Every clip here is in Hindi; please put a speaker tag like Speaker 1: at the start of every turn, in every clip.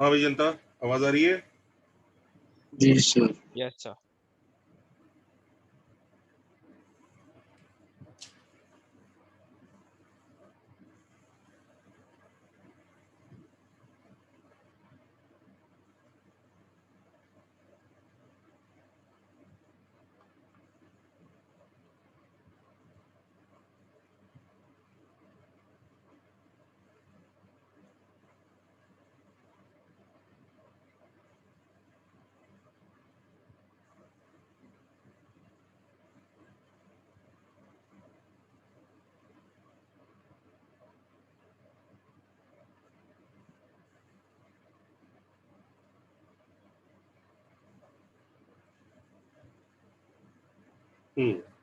Speaker 1: हाँ भाई जनता, आवाज आ रही है?
Speaker 2: जी सर।
Speaker 3: Yes sir.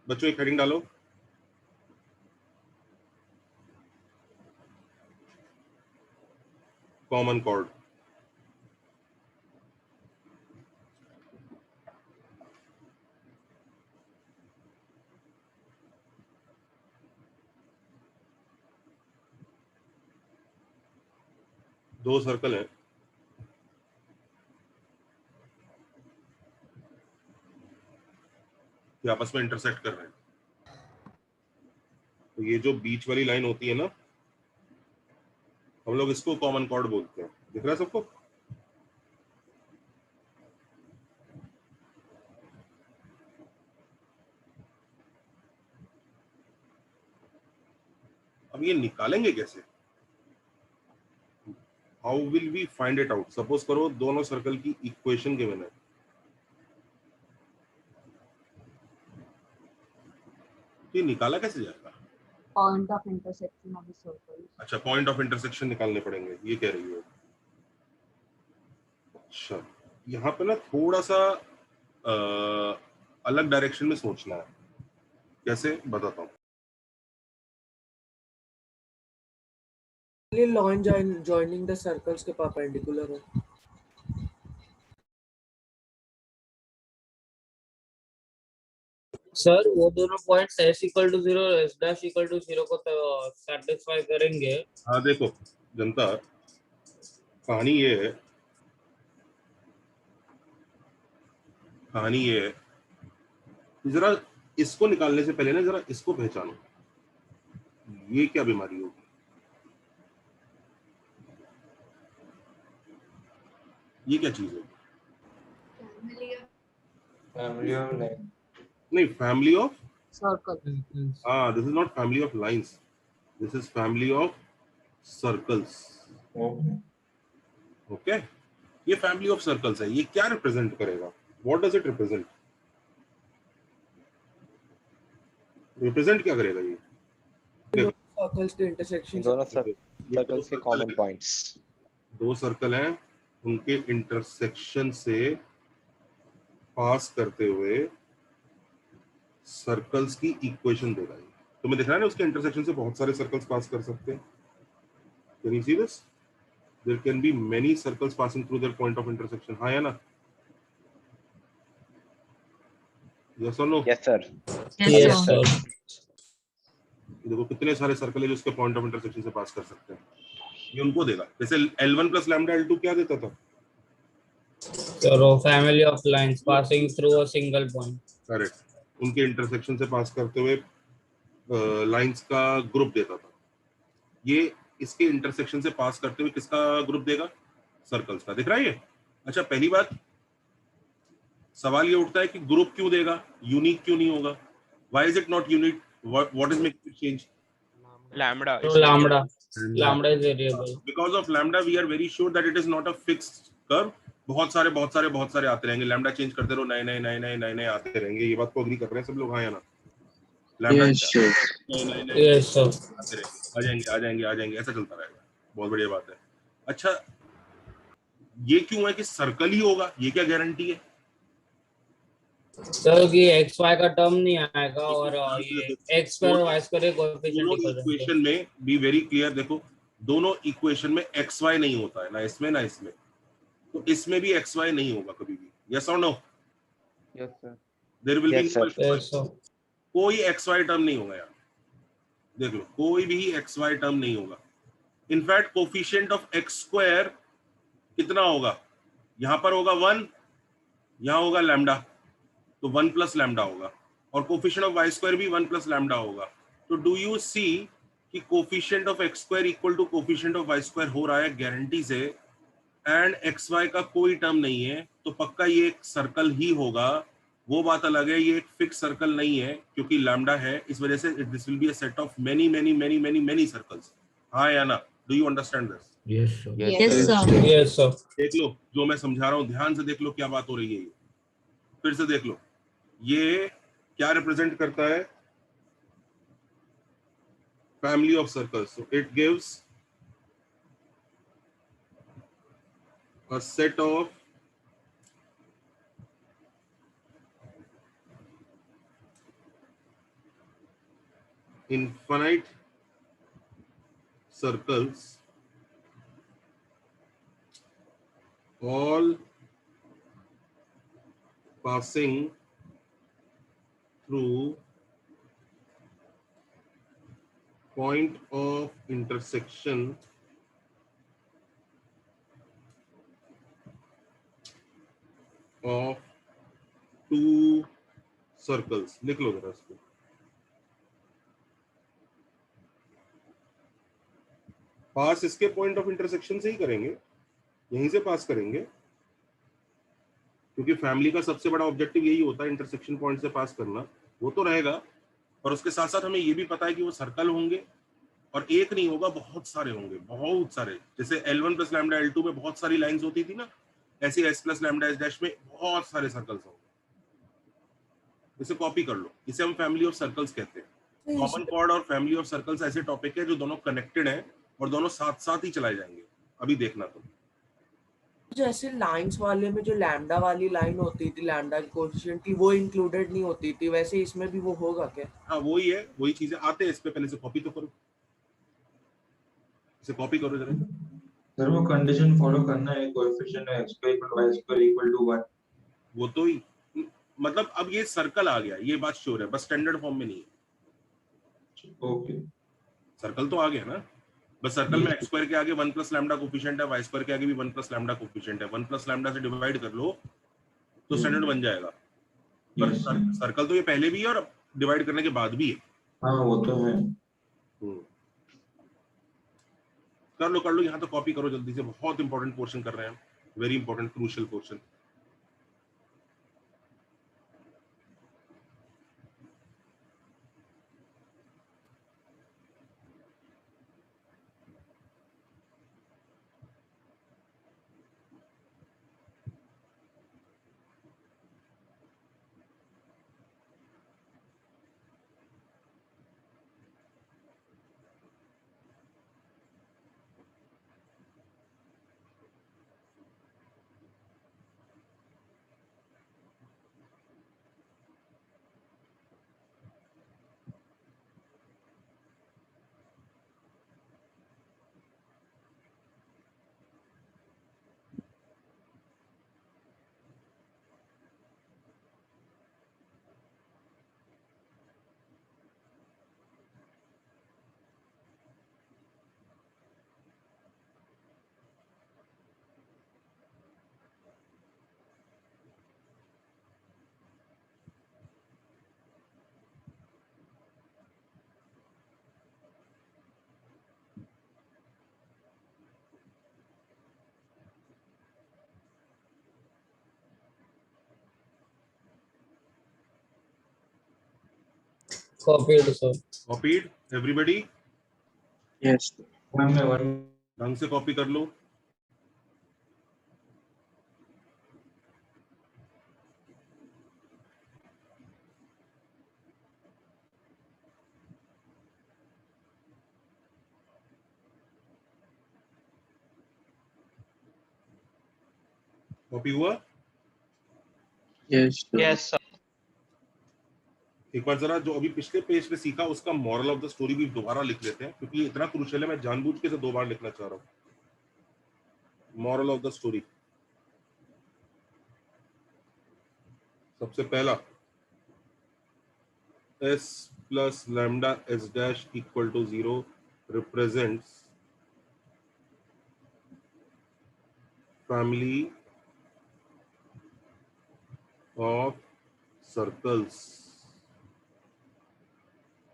Speaker 1: बच्चों एक हेडिंग डालो। Common chord. दो सर्कल है, ये आपस में इंटरसेक्ट कर रहे हैं। तो ये जो बीच वाली लाइन होती है ना, हम लोग इसको कॉमन कॉर्ड बोलते हैं। दिख रहा है सबको? अब ये निकालेंगे कैसे? How will we find it out? Suppose करो दोनों सर्कल की इक्वेशन गिवन है, तो ये निकाला कैसे जाएगा?
Speaker 4: Point of intersection of the circle.
Speaker 1: अच्छा, पॉइंट ऑफ इंटरसेक्शन निकालने पड़ेंगे, ये कह रही हो? अच्छा, यहाँ पे ना थोड़ा सा अलग डायरेक्शन में सोचना है। कैसे बताता हूँ।
Speaker 2: लाइन जॉइनिंग द सर्कल्स के परपेंडिकुलर है।
Speaker 5: सर वो दोनों पॉइंट्स s इक्वल टू 0 और s डैश इक्वल टू 0 को सेटिस्फाई करेंगे।
Speaker 1: हाँ देखो जनता, कहानी ये है, कहानी ये है, जरा इसको निकालने से पहले ना जरा इसको पहचानो। ये क्या बीमारी होगी? ये क्या चीज है?
Speaker 3: Family of line.
Speaker 1: नहीं, फैमिली ऑफ
Speaker 4: सर्कल।
Speaker 1: हाँ, this is not family of lines, this is family of circles. Okay, ये फैमिली ऑफ सर्कल्स है। ये क्या रिप्रेजेंट करेगा? What does it represent? Represent क्या करेगा ये?
Speaker 2: सर्कल्स के इंटरसेक्शन।
Speaker 3: दोनों सर्कल्स के कॉमन पॉइंट्स।
Speaker 1: दो सर्कल हैं, उनके इंटरसेक्शन से पास करते हुए सर्कल्स की इक्वेशन देगा। तुम्हें दिख रहा है ना, उसके इंटरसेक्शन से बहुत सारे सर्कल्स पास कर सकते हैं। Can you see this? There can be many circles passing through their point of intersection. हाँ या ना? यस और no?
Speaker 3: Yes sir.
Speaker 5: Yes sir.
Speaker 1: देखो कितने सारे सर्कल है जो उसके पॉइंट ऑफ इंटरसेक्शन से पास कर सकते हैं। ये उनको देगा। जैसे L1 प्लस लैम्डा L2 क्या देता था?
Speaker 5: सर वो family of lines passing through a single point.
Speaker 1: Correct, उनके इंटरसेक्शन से पास करते हुए लाइंस का ग्रुप देता था। ये इसके इंटरसेक्शन से पास करते हुए किसका ग्रुप देगा? सर्कल्स का। दिख रहा है ये? अच्छा, पहली बात सवाल ये उठता है कि ग्रुप क्यों देगा, यूनिक क्यों नहीं होगा? Why is it not unique? What is making it change?
Speaker 3: Lambda.
Speaker 5: Lambda is variable.
Speaker 1: Because of lambda we are very sure that it is not a fixed curve. बहुत सारे आते रहेंगे, लैम्डा चेंज करते रहो, नए आते रहेंगे। ये बात को एग्री कर रहे हैं सब लोग? हाँ या ना? Lambda
Speaker 2: yes sir.
Speaker 5: Yes sir.
Speaker 1: आते रहेंगे, आ जाएंगे, ऐसा चलता रहेगा। बहुत बढ़िया बात है। अच्छा, ये क्यों है कि सर्कल ही होगा? ये क्या गारंटी है?
Speaker 5: सर कि एक्स वाई का टर्म नहीं आएगा और ये x square y square coefficient
Speaker 1: दोनों इक्वेशन में बी वेरी क्लियर। देखो दोनों इक्वेशन में एक्स वाई नहीं होता है, ना इसमें ना इसमें। तो इसमें भी एक्स वाई नहीं होगा कभी भी। यस और no?
Speaker 3: Yes sir.
Speaker 1: There will be
Speaker 5: yes sir.
Speaker 1: कोई एक्स वाई टर्म नहीं होगा यार। देख लो, कोई भी एक्स वाई टर्म नहीं होगा। In fact coefficient of x square कितना होगा? यहां पर होगा 1, यहां होगा लैम्डा, तो 1 प्लस लैम्डा होगा, और कोफिशिएंट ऑफ वाई स्क्वायर भी 1 प्लस लैम्डा होगा। तो डू यू सी कि coefficient of x square equal to coefficient of y square हो रहा है गारंटी से, एंड एक्स वाई का कोई टर्म नहीं है, तो पक्का ये एक सर्कल ही होगा। वो बात अलग है, ये एक फिक्स सर्कल नहीं है क्योंकि लैम्डा है, इस वजह से this will be a set of many many many many many circles. हाँ या ना? Do you understand this?
Speaker 6: Yes, sir.
Speaker 4: Yes,
Speaker 3: sir.
Speaker 4: sir.
Speaker 5: Yes, sir.
Speaker 1: देख लो जो मैं समझा रहा हूँ, ध्यान से देख लो क्या बात हो रही है। ये फिर से देख लो, ये क्या रिप्रेजेंट करता है? Family of circles. So it gives a set of infinite circles all passing through point of intersection of two circles। लिख लो जरा इसको। पास इसके पॉइंट ऑफ इंटरसेक्शन से ही करेंगे, यहीं से पास करेंगे, क्योंकि फैमिली का सबसे बड़ा ऑब्जेक्टिव यही होता है, इंटरसेक्शन पॉइंट से पास करना। वो तो रहेगा, और उसके साथ साथ हमें ये भी पता है कि वो सर्कल होंगे, और एक नहीं होगा, बहुत सारे होंगे, बहुत सारे। जैसे L1 प्लस लैम्डा L2 में बहुत सारी लाइंस होती थी ना, ऐसे S plus lambda S dash में बहुत सारे सर्कल्स होंगे। इसे कॉपी कर लो, इसे हम फैमिली ऑफ सर्कल्स कहते हैं। कॉमन कॉर्ड और फैमिली ऑफ सर्कल्स ऐसे टॉपिक है जो दोनों कनेक्टेड हैं और दोनों साथ साथ ही चलाए जाएंगे। अभी देखना तुम।
Speaker 2: जैसे लाइंस वाले में जो लैम्डा वाली लाइन होती थी, लैम्डा की कोएफिशिएंट की, वो इंक्लूडेड नहीं होती थी, वैसे इसमें भी वो होगा क्या?
Speaker 1: हाँ वही है, वही चीजें आते हैं इस पे। पहले से कॉपी तो करो, इसे कॉपी करो जरा।
Speaker 6: सर वो कंडीशन फॉलो करना है, कोएफिशिएंट है x equal to y square equal to 1।
Speaker 1: वो तो ही, मतलब अब ये सर्कल आ गया, ये बात श्योर है, बस स्टैंडर्ड फॉर्म में नहीं है।
Speaker 6: ओके।
Speaker 1: सर्कल तो आ गया ना, बस सर्कल में एक्स स्क्वायर के आगे 1 प्लस लैम्डा कोफिशिएंट है, वाई स्क्वायर के आगे भी 1 प्लस लैम्डा कोफिशिएंट है। 1 प्लस लैम्डा से डिवाइड कर लो तो स्टैंडर्ड बन जाएगा। पर
Speaker 6: Yes.
Speaker 1: सर्कल तो ये पहले भी है और डिवाइड करने के बाद भी है।
Speaker 6: हाँ वो तो है।
Speaker 1: कर लो, यहाँ तो कॉपी करो जल्दी से, बहुत इंपॉर्टेंट पोर्शन कर रहे हैं, very important crucial portion.
Speaker 5: Copied, sir.
Speaker 1: Copied everybody?
Speaker 2: Yes.
Speaker 6: One में वन।
Speaker 1: ढंग से कॉपी कर लो। कॉपी हुआ?
Speaker 2: यस।
Speaker 3: Yes, sir.
Speaker 1: एक बार जरा जो अभी पिछले पेज पे सीखा उसका मॉरल ऑफ द स्टोरी भी दोबारा लिख लेते हैं, क्योंकि ये इतना क्रूशियल है, मैं जानबूझ के इसे 2 बार लिखना चाह रहा हूँ। मॉरल ऑफ द स्टोरी, सबसे पहला, s plus lambda s dash equal to 0 represents family of circles.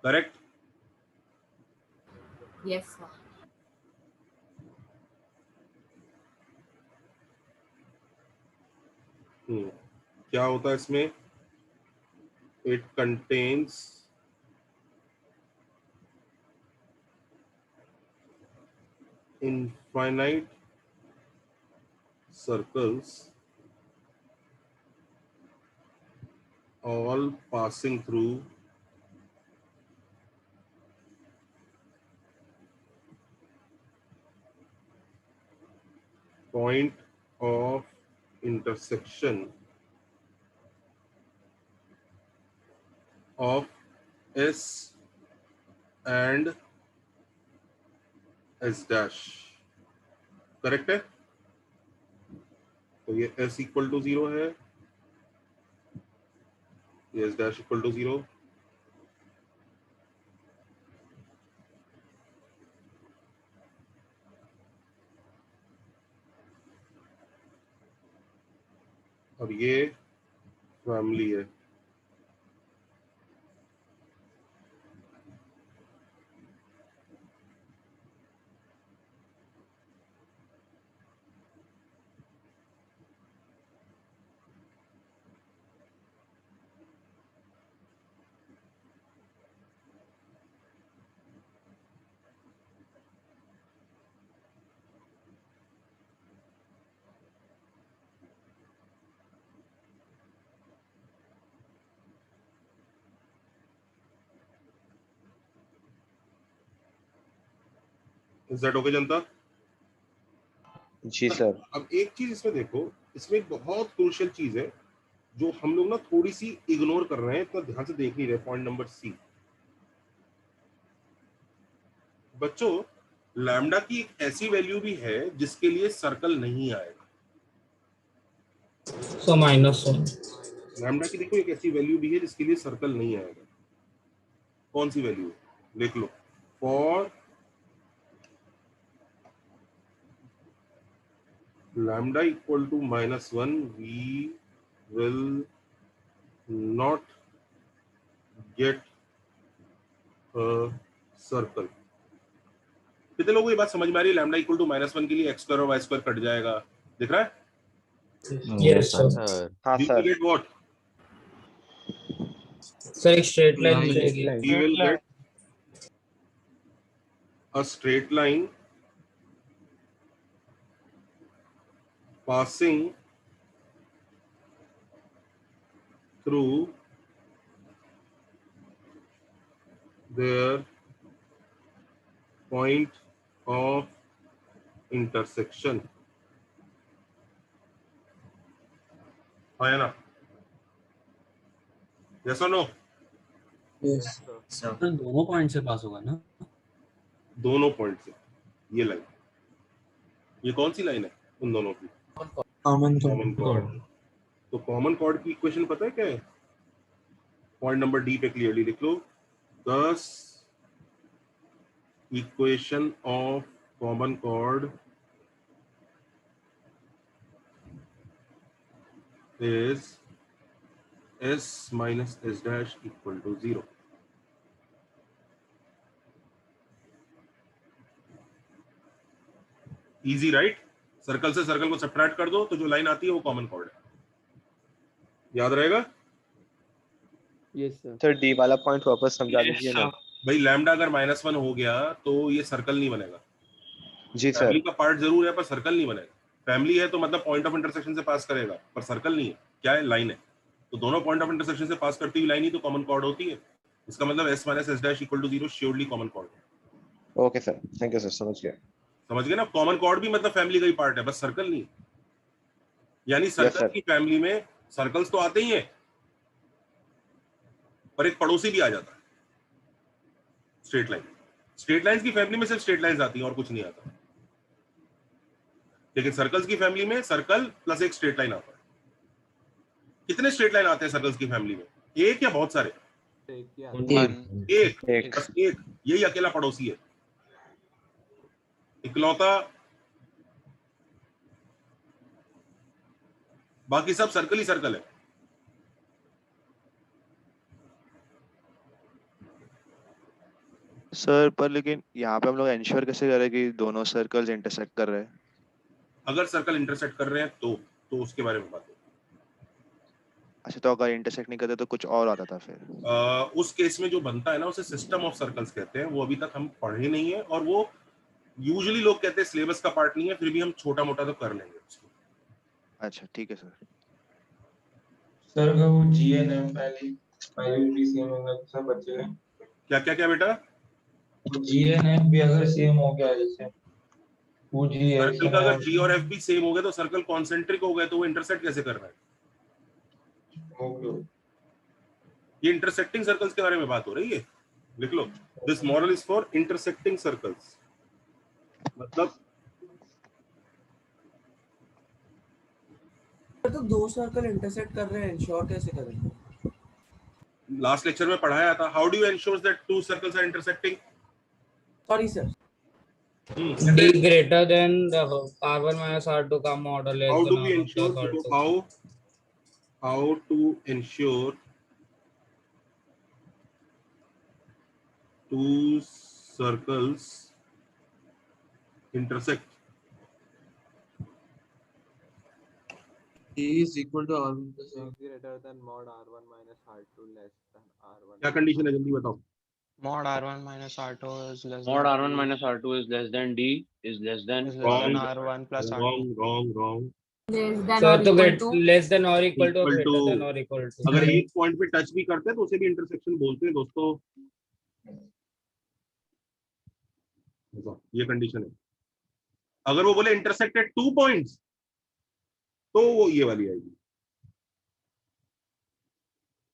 Speaker 1: Correct?
Speaker 4: Yes, sir.
Speaker 1: क्या होता है इसमें? It contains infinite circles all passing through point of intersection of S and S dash. Correct है? तो ये S इक्वल टू 0 है, ये S dash इक्वल टू 0. और ये फैमिली है. Is that okay, Janata?
Speaker 3: Ji sir.
Speaker 1: अब एक चीज इसमें देखो, इसमें एक बहुत क्रूशियल चीज है जो हम लोग ना थोड़ी सी इग्नोर कर रहे हैं, इतना ध्यान से देख नहीं रहे. Point number C. बच्चों, लैम्डा की एक ऐसी वैल्यू भी है जिसके लिए सर्कल नहीं आएगा.
Speaker 5: So -1.
Speaker 1: लैम्डा की देखो एक ऐसी वैल्यू भी है जिसके लिए सर्कल नहीं आएगा. कौन सी वैल्यू? देख लो. For lambda equal to -1, we will not get a circle. कितने लोगों को ये बात समझ में आ रही है? लैम्डा इक्वल टू -1 के लिए x स्क्वायर और y स्क्वायर कट जाएगा. दिख रहा है?
Speaker 5: Yes, sir.
Speaker 3: हाँ
Speaker 1: We
Speaker 3: sir.
Speaker 1: will get what?
Speaker 5: Sir, एक straight line
Speaker 3: Straight
Speaker 5: मिलेगी.
Speaker 3: line.
Speaker 1: We will get a straight line passing through their point of intersection. है ना? Yes or no?
Speaker 7: सर दोनों पॉइंट से पास होगा ना?
Speaker 1: दोनों पॉइंट से. ये लाइन, ये कौन सी लाइन है उन दोनों की?
Speaker 6: Common
Speaker 1: common chord. तो कॉमन कॉर्ड की इक्वेशन पता है क्या है? पॉइंट नंबर डी पे क्लियरली लिख लो. Thus equation of common chord is s minus s dash equal to 0. Easy right? Circle से सर्कल को सब्ट्रैक्ट कर दो तो जो लाइन आती है वो कॉमन कॉर्ड है. याद रहेगा?
Speaker 3: Yes sir. सर डी वाला पॉइंट वापस समझा दीजिए ना.
Speaker 1: भाई लैम्डा अगर -1 हो गया तो ये सर्कल नहीं बनेगा.
Speaker 3: जी सर.
Speaker 1: फैमिली का पार्ट जरूर है पर सर्कल नहीं बनेगा. फैमिली है तो मतलब पॉइंट ऑफ इंटरसेक्शन से पास करेगा पर सर्कल नहीं है. क्या है? लाइन है. तो दोनों पॉइंट ऑफ इंटरसेक्शन से पास करती हुई लाइन ही तो कॉमन कॉर्ड होती है. इसका मतलब s minus s dash equal to 0 surely common chord है.
Speaker 3: Okay sir. Thank you sir. समझ गया.
Speaker 1: समझ गए ना? कॉमन कॉर्ड भी मतलब फैमिली का ही पार्ट है, बस सर्कल नहीं. यानी सर्कल
Speaker 3: sir.
Speaker 1: की फैमिली में सर्कल्स तो आते ही हैं पर एक पड़ोसी भी आ जाता है, स्ट्रेट लाइन. स्ट्रेट लाइंस की फैमिली में सिर्फ स्ट्रेट लाइंस आती हैं और कुछ नहीं आता. लेकिन सर्कल्स की फैमिली में सर्कल प्लस एक स्ट्रेट लाइन आता है. कितने स्ट्रेट लाइन आते हैं सर्कल्स की फैमिली में? एक या बहुत सारे? एक. बस एक. यही अकेला पड़ोसी है, इकलौता बाकी सब सर्कल ही सर्कल है।
Speaker 3: सर पर लेकिन यहाँ पे हम लोग इंश्योर कैसे करें कि दोनों सर्कल्स इंटरसेक्ट कर रहे हैं?
Speaker 1: अगर सर्कल इंटरसेक्ट कर रहे हैं तो उसके बारे में बात है।
Speaker 3: अच्छा, तो अगर इंटरसेक्ट नहीं करते तो कुछ और आता था फिर?
Speaker 1: उस केस में जो बनता है ना उसे सिस्टम ऑफ सर्कल्स कहते हैं। वो अभी तक हम पढ़े नहीं है और वो यूजुअली लोग कहते हैं सिलेबस का पार्ट नहीं है, फिर भी हम छोटा मोटा तो कर लेंगे उसको।
Speaker 3: अच्छा ठीक है सर।
Speaker 6: सर अगर वो GNM पहले भी सेम होगा तो सब बचेगा।
Speaker 1: क्या क्या क्या बेटा?
Speaker 6: GNM भी अगर सेम हो गया जैसे
Speaker 1: सर्कल का अगर जी और एफ
Speaker 6: 2GX
Speaker 1: भी सेम हो गए तो सर्कल कॉन्सेंट्रिक हो गए तो वो इंटरसेक्ट कैसे कर रहा है? ये इंटरसेक्टिंग सर्कल्स के बारे में बात हो रही है। लिख लो, this model is for intersecting circles. मतलब
Speaker 2: तो दो सर्कल इंटरसेक्ट कर रहे हैं, इंश्योर कैसे करेंगे?
Speaker 1: लास्ट लेक्चर में पढ़ाया था, how do you ensure that two circles are intersecting?
Speaker 2: Sorry sir.
Speaker 5: D greater than the R1 minus R2 का मॉडल है,
Speaker 1: how
Speaker 5: then
Speaker 1: do we
Speaker 5: R1
Speaker 1: ensure?
Speaker 5: plus
Speaker 1: देखो,
Speaker 5: R2.
Speaker 1: How to ensure two circles intersect?
Speaker 8: E is equal to R1 plus R.
Speaker 9: greater than mod R1 minus R2 less than R1.
Speaker 1: क्या कंडीशन है, जल्दी बताओ।
Speaker 9: Mod R1 minus R2 is less
Speaker 7: Mod
Speaker 9: than
Speaker 7: R1
Speaker 9: D
Speaker 7: minus R2 is less than D is less than
Speaker 9: is less than
Speaker 1: Wrong,
Speaker 9: R1 plus R2.
Speaker 1: wrong.
Speaker 4: Less than
Speaker 5: Sir,
Speaker 4: or
Speaker 5: तो
Speaker 4: equal to.
Speaker 5: less than or equal to
Speaker 1: Equal
Speaker 5: greater
Speaker 1: to,
Speaker 5: than or equal to.
Speaker 1: अगर एक पॉइंट पे टच भी करते हैं तो उसे भी इंटरसेक्शन बोलते हैं दोस्तों। देखो, ये कंडीशन है। अगर वो बोले इंटरसेक्टेड 2 पॉइंट्स तो वो ये वाली आएगी।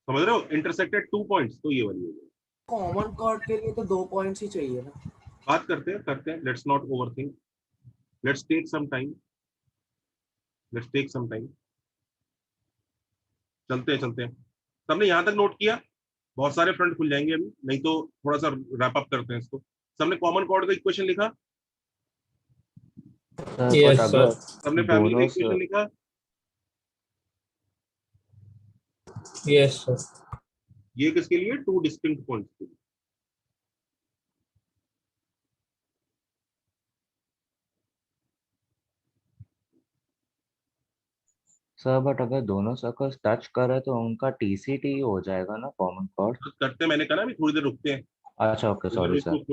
Speaker 1: समझ रहे हो? इंटरसेक्टेड 2 पॉइंट्स तो ये वाली आएगी।
Speaker 2: कॉमन कॉर्ड के लिए तो 2 पॉइंट्स ही चाहिए ना।
Speaker 1: बात करते हैं। Let's not overthink, let's take some time, चलते हैं। सबने यहां तक नोट किया? बहुत सारे फ्रंट खुल जाएंगे अभी, नहीं तो थोड़ा सा रैप अप करते हैं इसको। सबने कॉमन कॉर्ड का इक्वेशन लिखा?
Speaker 5: Yes, sir.
Speaker 1: सबने फैमिली का इक्वेशन लिखा?
Speaker 5: Yes, sir.
Speaker 1: ये किसके लिए? 2 डिस्टिंक्ट पॉइंट्स के लिए।
Speaker 10: सर बट अगर दोनों सर्कल्स टच करे तो उनका TCT हो जाएगा ना कॉमन कॉर्ड?
Speaker 1: करते मैंने कहा ना, अभी थोड़ी देर रुकते हैं।
Speaker 10: अच्छा ओके सॉरी सर।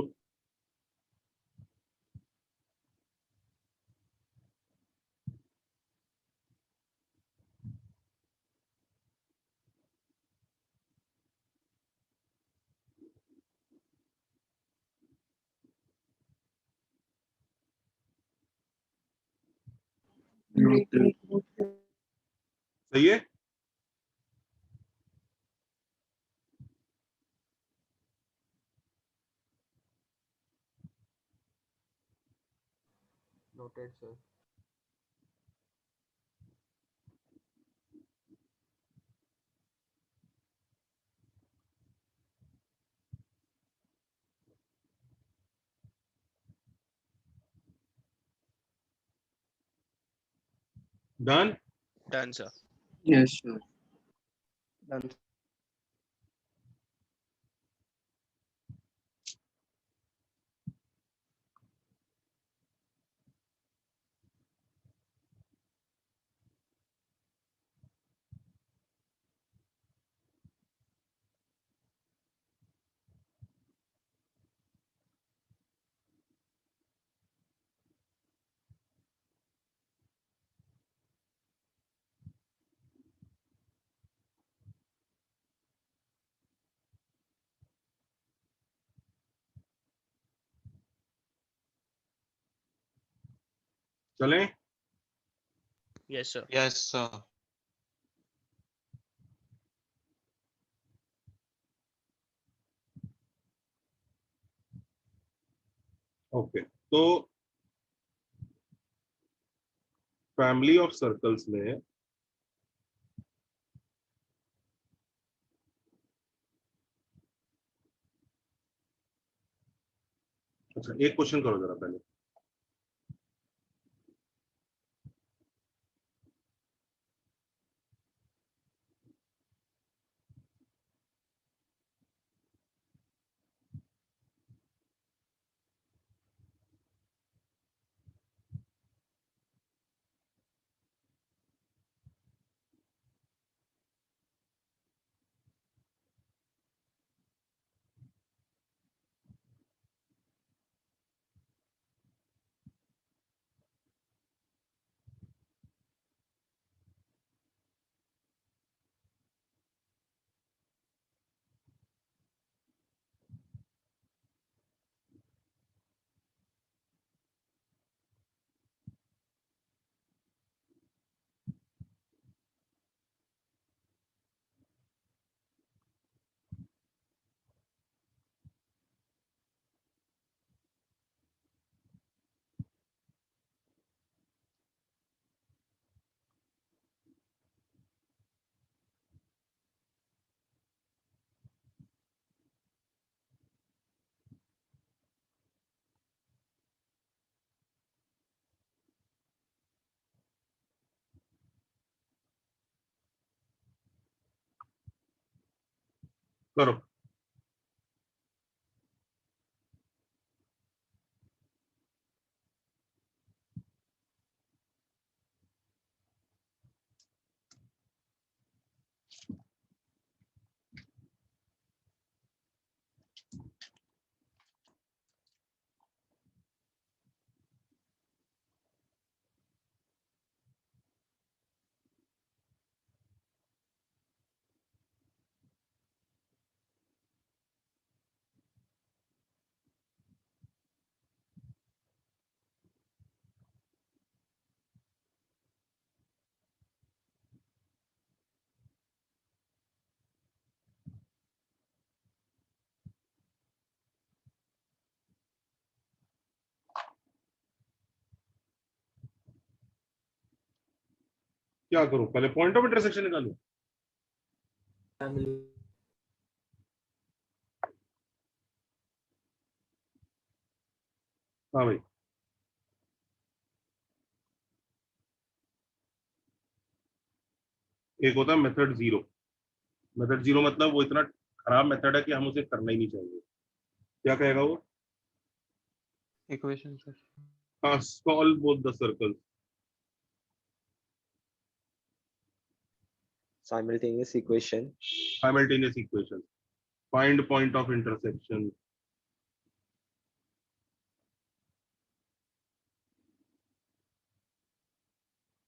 Speaker 1: सही है।
Speaker 9: Noted, sir.
Speaker 1: Done.
Speaker 3: Done sir.
Speaker 8: Yes, sir.
Speaker 3: Done.
Speaker 1: चलें?
Speaker 3: Yes sir.
Speaker 8: Yes, sir.
Speaker 1: Okay, तो फैमिली ऑफ सर्कल्स में अच्छा, एक क्वेश्चन करो जरा पहले। करो। क्या करूं, पहले पॉइंट ऑफ इंटरसेक्शन निकालूं? हाँ भाई, एक होता है मेथड जीरो। मेथड जीरो मतलब वो इतना खराब मेथड है कि हम उसे करना ही नहीं चाहिए। क्या कहेगा वो?
Speaker 3: Equation sir.
Speaker 1: हाँ, solve both the circle.
Speaker 3: Simultaneous equation.
Speaker 1: Simultaneous equation. Find point of intersection.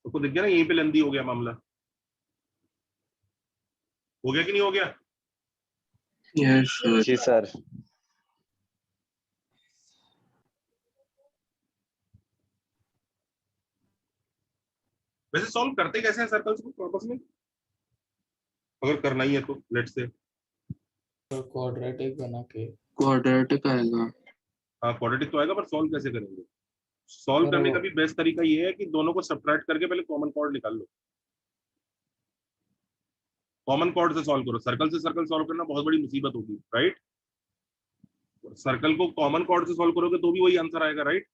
Speaker 1: तो दिख गया ना, यहीं पे लेंदी हो गया मामला। हो गया कि नहीं हो गया?
Speaker 8: Yes, sir.
Speaker 3: जी सर।
Speaker 1: वैसे सॉल्व करते कैसे हैं सर्कल्स को वापस में, अगर करना ही है तो? लेट्स से
Speaker 6: क्वाड्रेटिक बना के
Speaker 8: Quadratic आएगा.
Speaker 1: हाँ, क्वाड्रेटिक तो आएगा, पर सॉल्व कैसे करेंगे? सॉल्व करने का भी बेस्ट तरीका ये है कि दोनों को सब्ट्रैक्ट करके पहले कॉमन कॉर्ड निकाल लो। कॉमन कॉर्ड से सॉल्व करो। सर्कल से सर्कल सॉल्व करना बहुत बड़ी मुसीबत होगी, राइट? सर्कल को कॉमन कॉर्ड से सॉल्व करोगे तो भी वही आंसर आएगा, राइट?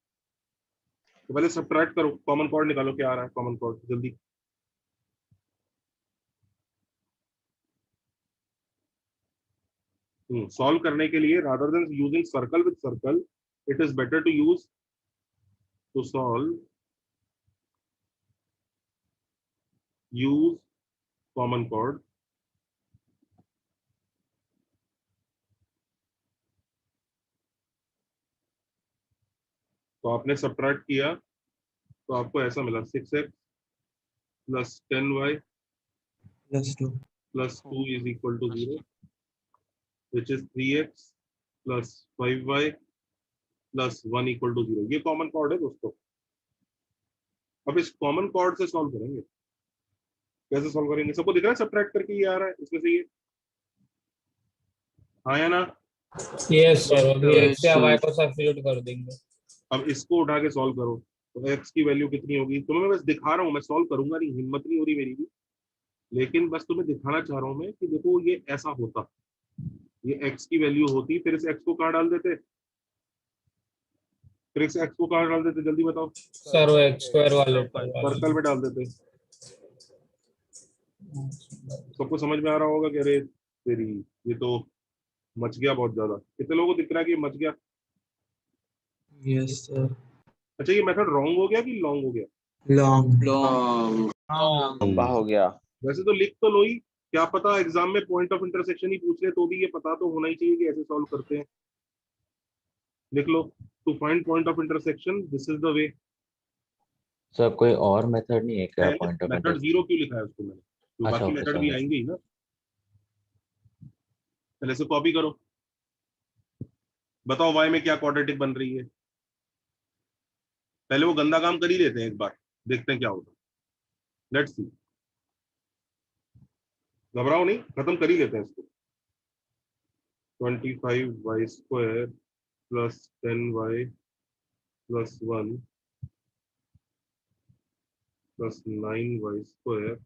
Speaker 1: तो पहले सब्ट्रैक्ट करो, कॉमन कॉर्ड निकालो, क्या आ रहा है कॉमन कॉर्ड, जल्दी। सॉल्व करने के लिए rather than using circle with circle, it is better to use to solve use common chord. तो आपने सब्ट्रैक्ट किया तो आपको ऐसा मिला 6x plus 10y
Speaker 8: +2.
Speaker 1: Plus 2 is equal to 0, which इज 3x plus 5y plus 1 equal to 0। ये कॉमन कॉर्ड है दोस्तों। अब इस कॉमन कॉर्ड से सॉल्व करेंगे। कैसे सॉल्व करेंगे? सबको दिख रहा है सब्ट्रैक्ट करके ये आ रहा है इसमें से ये? हाँ या ना?
Speaker 5: यस सर, अभी
Speaker 8: Yes,
Speaker 5: x या y
Speaker 8: sir.
Speaker 5: को सब्स्टिट्यूट कर देंगे।
Speaker 1: अब इसको उठा के सॉल्व करो तो x की वैल्यू कितनी होगी? तुम्हें मैं बस दिखा रहा हूँ, मैं सॉल्व करूंगा नहीं, हिम्मत नहीं हो रही मेरी भी, लेकिन बस तुम्हें दिखाना चाह रहा हूँ मैं कि देखो ये ऐसा होता, ये x की वैल्यू होती, फिर इस x को कहाँ डाल देते, फिर इस x को कहाँ डाल देते, जल्दी बताओ।
Speaker 5: सर वो x स्क्वायर वाले
Speaker 1: सर्कल में डाल देते। सबको समझ में आ रहा होगा कि अरे तेरी, ये तो मच गया बहुत ज्यादा। कितने लोगों को दिख रहा है कि मच गया?
Speaker 8: Yes, sir.
Speaker 1: अच्छा, ये मेथड रॉन्ग हो गया कि लॉन्ग हो गया?
Speaker 8: Long.
Speaker 3: लंबा हो गया।
Speaker 1: वैसे तो लिख तो लो ही, क्या पता एग्जाम में पॉइंट ऑफ इंटरसेक्शन ही पूछ ले, तो भी ये पता तो होना ही चाहिए कि ऐसे सॉल्व करते हैं। लिख लो, to find point of intersection this is the way.
Speaker 10: Sir कोई और मेथड नहीं है क्या पॉइंट ऑफ
Speaker 1: मेथड जीरो क्यों लिखा है उसको मैंने? तो
Speaker 10: अच्छा,
Speaker 1: बाकी
Speaker 10: ओके,
Speaker 1: मेथड भी
Speaker 10: सॉरी।
Speaker 1: आएंगे ही ना। पहले से कॉपी करो, बताओ वाई में क्या क्वाड्रेटिक बन रही है। पहले वो गंदा काम कर ही लेते हैं एक बार, देखते हैं क्या होता है। लेट्स सी, घबराओ नहीं, खत्म कर ही लेते हैं इसको। 25y² plus 10y plus 1 plus 9y²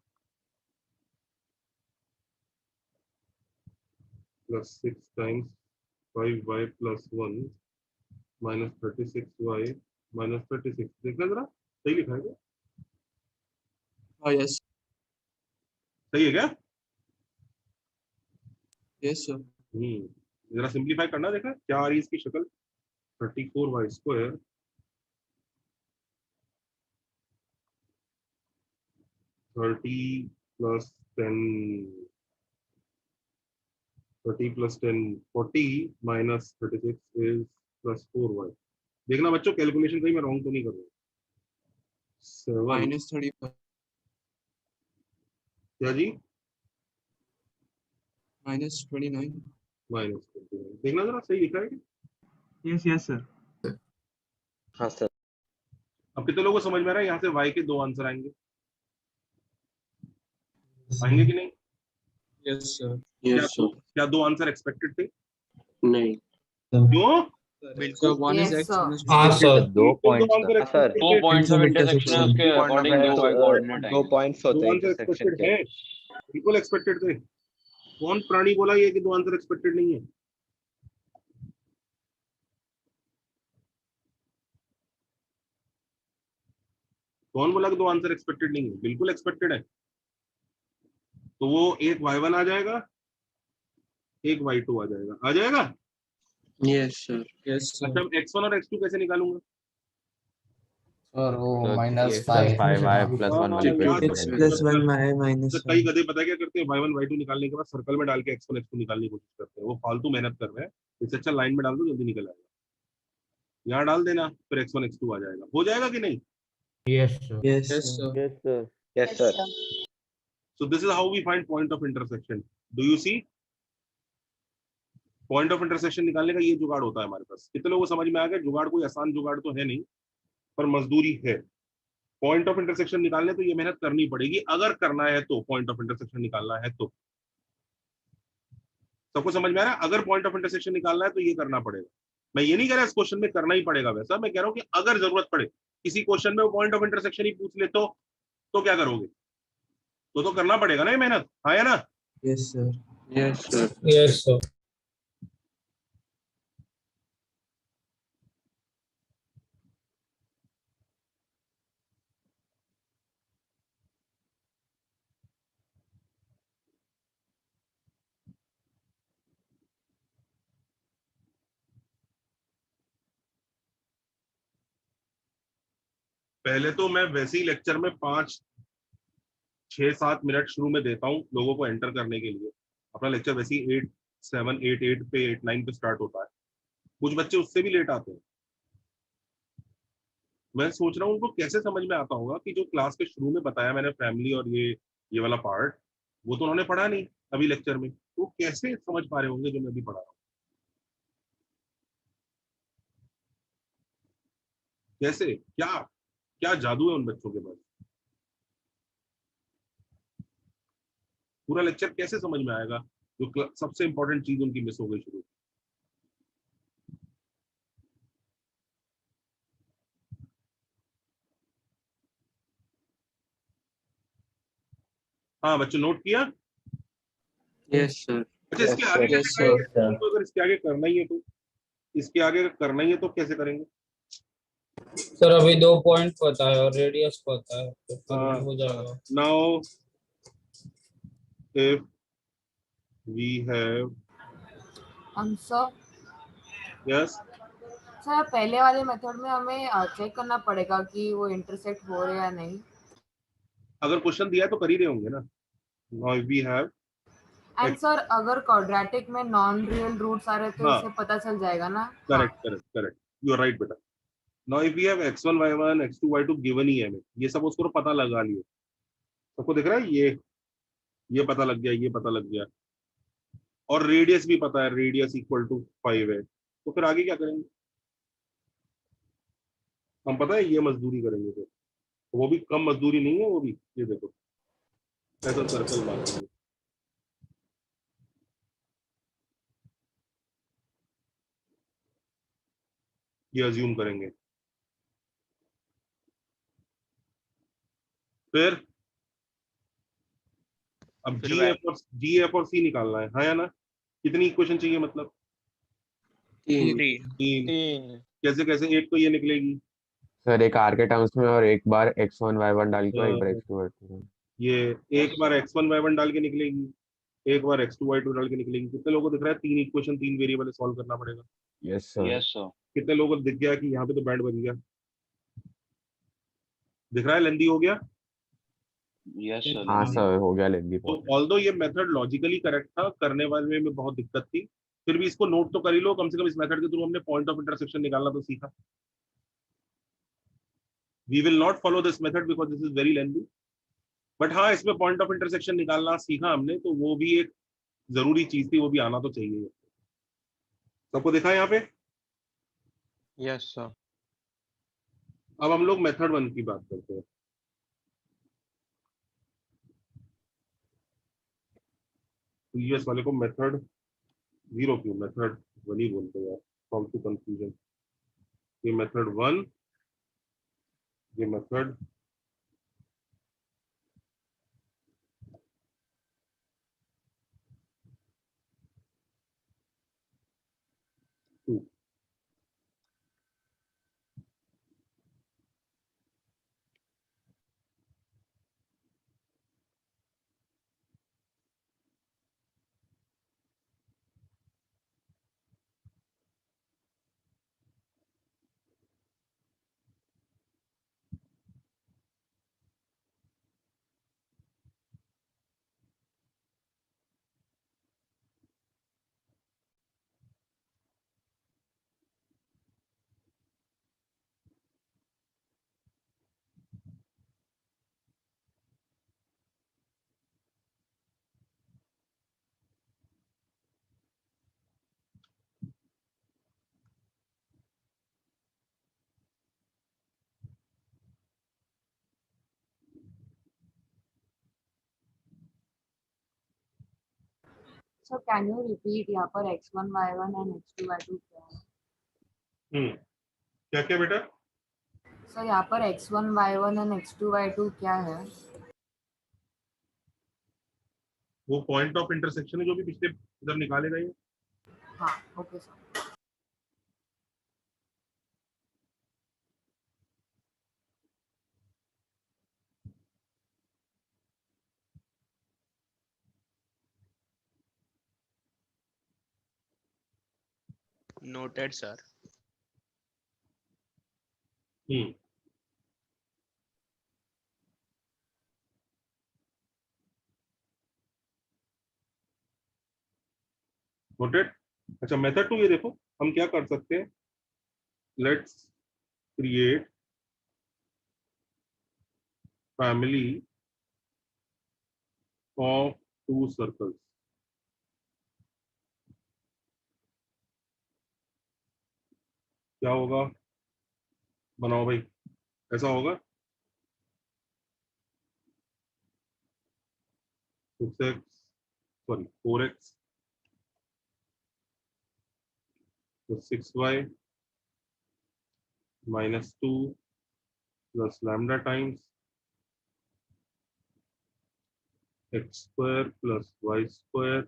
Speaker 1: plus 6 times 5y plus 1 minus 36y minus 36। देखना जरा, सही लिखा है क्या?
Speaker 8: Oh, yes.
Speaker 1: सही है क्या?
Speaker 8: Yes, sir.
Speaker 1: जरा सिंप्लीफाई करना, देखा क्या आ रही है इसकी शक्ल। 34y² 30 + 10 30 + 10 40 - 36 is +4y। देखना बच्चों कैलकुलेशन कहीं मैं रॉन्ग तो नहीं कर रहा हूँ। 7
Speaker 8: -35
Speaker 1: क्या जी
Speaker 8: -29
Speaker 1: -29 देखना जरा सही लिखा है क्या?
Speaker 6: Yes sir.
Speaker 3: हाँ सर।
Speaker 1: अब कितने लोगों को समझ में आ रहा है यहाँ से y के 2 आंसर आएंगे आएंगे कि नहीं?
Speaker 8: यस सर
Speaker 1: क्या 2 आंसर एक्सपेक्टेड थे?
Speaker 9: नहीं
Speaker 1: क्यों?
Speaker 8: बिल्कुल one is
Speaker 4: Yes,
Speaker 8: x
Speaker 4: sir.
Speaker 8: One is
Speaker 5: हाँ सर।
Speaker 10: दो
Speaker 1: बिल्कुल
Speaker 10: पॉइंट्स
Speaker 1: 2 आंसर
Speaker 3: हाँ, सर।
Speaker 1: एक्सपेक्टेड
Speaker 7: 2
Speaker 1: थे।
Speaker 7: पॉइंट्स ऑफ इंटरसेक्शन है, उसके
Speaker 8: Point of
Speaker 7: अकॉर्डिंग दो
Speaker 3: सर,
Speaker 7: कोऑर्डिनेट
Speaker 3: 2
Speaker 7: आएंगे।
Speaker 3: पॉइंट्स होते
Speaker 1: 2
Speaker 3: हैं
Speaker 1: आंसर
Speaker 3: इंटरसेक्शन
Speaker 1: एक्सपेक्टेड
Speaker 3: के।
Speaker 1: है, बिल्कुल एक्सपेक्टेड थे। कौन प्राणी बोला ये कि 2 आंसर एक्सपेक्टेड नहीं है? कौन बोला कि 2 आंसर एक्सपेक्टेड नहीं है? बिल्कुल एक्सपेक्टेड है। तो वो एक y1 आ जाएगा, एक y2 आ जाएगा, आ जाएगा।
Speaker 8: यस सर
Speaker 1: अच्छा x1 और x2 कैसे निकालूंगा?
Speaker 2: सर वो
Speaker 7: तो
Speaker 10: +5y +1 वाली
Speaker 1: याद
Speaker 10: इक्वेशन
Speaker 1: रखो,
Speaker 8: प्लस वन माइनस
Speaker 1: तो कई गधे पता है क्या करते हैं, y1 y2 निकालने के बाद सर्कल में डाल के x1 x2 निकालने की कोशिश करते हैं। वो फालतू मेहनत कर रहे हैं, इससे अच्छा लाइन में डाल दो, जल्दी निकल आएगा। यहाँ डाल देना, फिर x1 x2 आ जाएगा। हो जाएगा कि नहीं?
Speaker 8: Yes sir
Speaker 3: yes sir.
Speaker 1: So this is how we find point of intersection. Do you see? Point of intersection निकालने का ये जुगाड़ होता है हमारे पास। कितने लोगों को समझ में आ गया? जुगाड़ कोई आसान जुगाड़ तो है नहीं, पर मजदूरी है। पॉइंट ऑफ इंटरसेक्शन निकालने तो ये मेहनत करनी पड़ेगी, अगर करना है तो। पॉइंट ऑफ इंटरसेक्शन निकालना है तो सबको समझ में आ रहा है? अगर पॉइंट ऑफ इंटरसेक्शन निकालना है तो ये करना पड़ेगा। मैं ये नहीं कह रहा इस क्वेश्चन में करना ही पड़ेगा वैसा, मैं कह रहा हूँ कि अगर जरूरत पड़े, किसी क्वेश्चन में वो पॉइंट ऑफ इंटरसेक्शन ही पूछ ले तो क्या करोगे? तो करना पड़ेगा ना ये मेहनत, हाँ या ना?
Speaker 8: Yes sir
Speaker 5: yes sir.
Speaker 1: पहले तो मैं वैसे ही लेक्चर में 5-6-7 मिनट शुरू में देता हूँ लोगों को एंटर करने के लिए। अपना लेक्चर वैसे ही 8-7 पे 8-9 पे स्टार्ट होता है। कुछ बच्चे उससे भी लेट आते हैं। मैं सोच रहा हूँ उनको कैसे समझ में आता होगा कि जो क्लास के शुरू में बताया मैंने फैमिली और ये वाला पार्ट, वो तो उन्होंने पढ़ा नहीं अभी लेक्चर में, तो कैसे समझ पा रहे होंगे जो मैं भी पढ़ा रहा हूँ? कैसे? क्या क्या जादू है उन बच्चों के पास? पूरा लेक्चर कैसे समझ में आएगा जो सबसे इंपॉर्टेंट चीज उनकी मिस हो गई शुरू? हाँ बच्चों, नोट किया?
Speaker 8: यस सर
Speaker 1: अच्छा, इसके आगे कैसे करेंगे? तो अगर इसके आगे करना ही है तो इसके आगे करना ही है तो कैसे करेंगे?
Speaker 5: सर अभी 2 पॉइंट पता है और रेडियस पता है, तो फिर हो जाएगा।
Speaker 1: Now if we have
Speaker 4: sir
Speaker 1: yes
Speaker 4: sir पहले वाले मेथड में हमें चेक करना पड़ेगा कि वो इंटरसेक्ट हो रहे या नहीं।
Speaker 1: अगर क्वेश्चन दिया है तो कर ही रहे होंगे ना। now if we have
Speaker 4: and sir अगर क्वाड्रेटिक में नॉन रियल रूट्स आ रहे तो
Speaker 1: हाँ।
Speaker 4: इससे पता चल जाएगा ना।
Speaker 1: करेक्ट यू आर राइट बेटा। now if we have x1 y1 x2 y2 given ही है हमें, ये सब उसको पता लगा लिए। सबको दिख रहा है? ये पता लग गया, ये पता लग गया, और रेडियस भी पता है, रेडियस इक्वल टू 5 है। तो फिर आगे क्या करेंगे? हम पता है ये मजदूरी करेंगे, फिर वो भी कम मजदूरी नहीं है, वो भी ये देखो ऐसा सर्कल मारेंगे। ये अज्यूम करेंगे, फिर अब जी एफ और सी निकालना है, हाँ या ना? कितनी इक्वेशन चाहिए? मतलब 3। कैसे कैसे? एक तो ये निकलेगी
Speaker 9: सर, एक आर के टर्म्स में और एक बार x1 y1 डाल के, एक बार x2 y2।
Speaker 1: ये एक बार x1 y1 डाल के निकलेगी, एक बार x2 y2 डाल के निकलेंगे। कितने लोगों को दिख रहा है 3 इक्वेशन 3 वेरिएबल सॉल्व करना पड़ेगा?
Speaker 10: Yes sir.
Speaker 7: Yes, sir.
Speaker 1: कितने लोगों को दिख गया कि यहाँ पे तो बैंड बन गया? दिख रहा है लेंदी हो गया?
Speaker 7: Yes, sir.
Speaker 10: हाँ
Speaker 7: Lengthy.
Speaker 10: सर हो गया लेंदी
Speaker 1: तो
Speaker 10: बहुत।
Speaker 1: ऑल्दो ये मेथड लॉजिकली करेक्ट था, करने वाले में बहुत दिक्कत थी, फिर भी इसको नोट तो कर ही लो, कम से कम इस मेथड के थ्रू हमने पॉइंट ऑफ इंटरसेक्शन निकालना तो सीखा। We will not follow this method because this is very lengthy, but हाँ इसमें पॉइंट ऑफ इंटरसेक्शन निकालना सीखा हमने, तो वो भी एक जरूरी चीज थी, वो भी आना तो चाहिए। सबको देखा यहाँ पे?
Speaker 3: Yes sir.
Speaker 1: अब हम लोग मेथड 1 की बात करते हैं। प्रीवियस वाले को मेथड 0 क्यों, मेथड 1 ही बोलते हैं यार, फॉर्म टू कंफ्यूजन। ये मेथड 1, ये method 2।
Speaker 4: So can you repeat यहाँ पर x1 y1 and x2 y2 क्या है?
Speaker 1: क्या क्या बेटा?
Speaker 4: सर यहाँ पर x1 y1 and x2 y2 क्या है?
Speaker 1: वो पॉइंट ऑफ इंटरसेक्शन है जो भी पिछले इधर निकाले गए।
Speaker 4: हाँ okay sir.
Speaker 3: Noted sir.
Speaker 1: Noted. अच्छा मेथड 2 ये देखो हम क्या कर सकते हैं, let's create family of 2 circles. क्या होगा, बनाओ भाई, ऐसा होगा 6x sorry 4x plus 6y minus 2 plus lambda times x square plus y square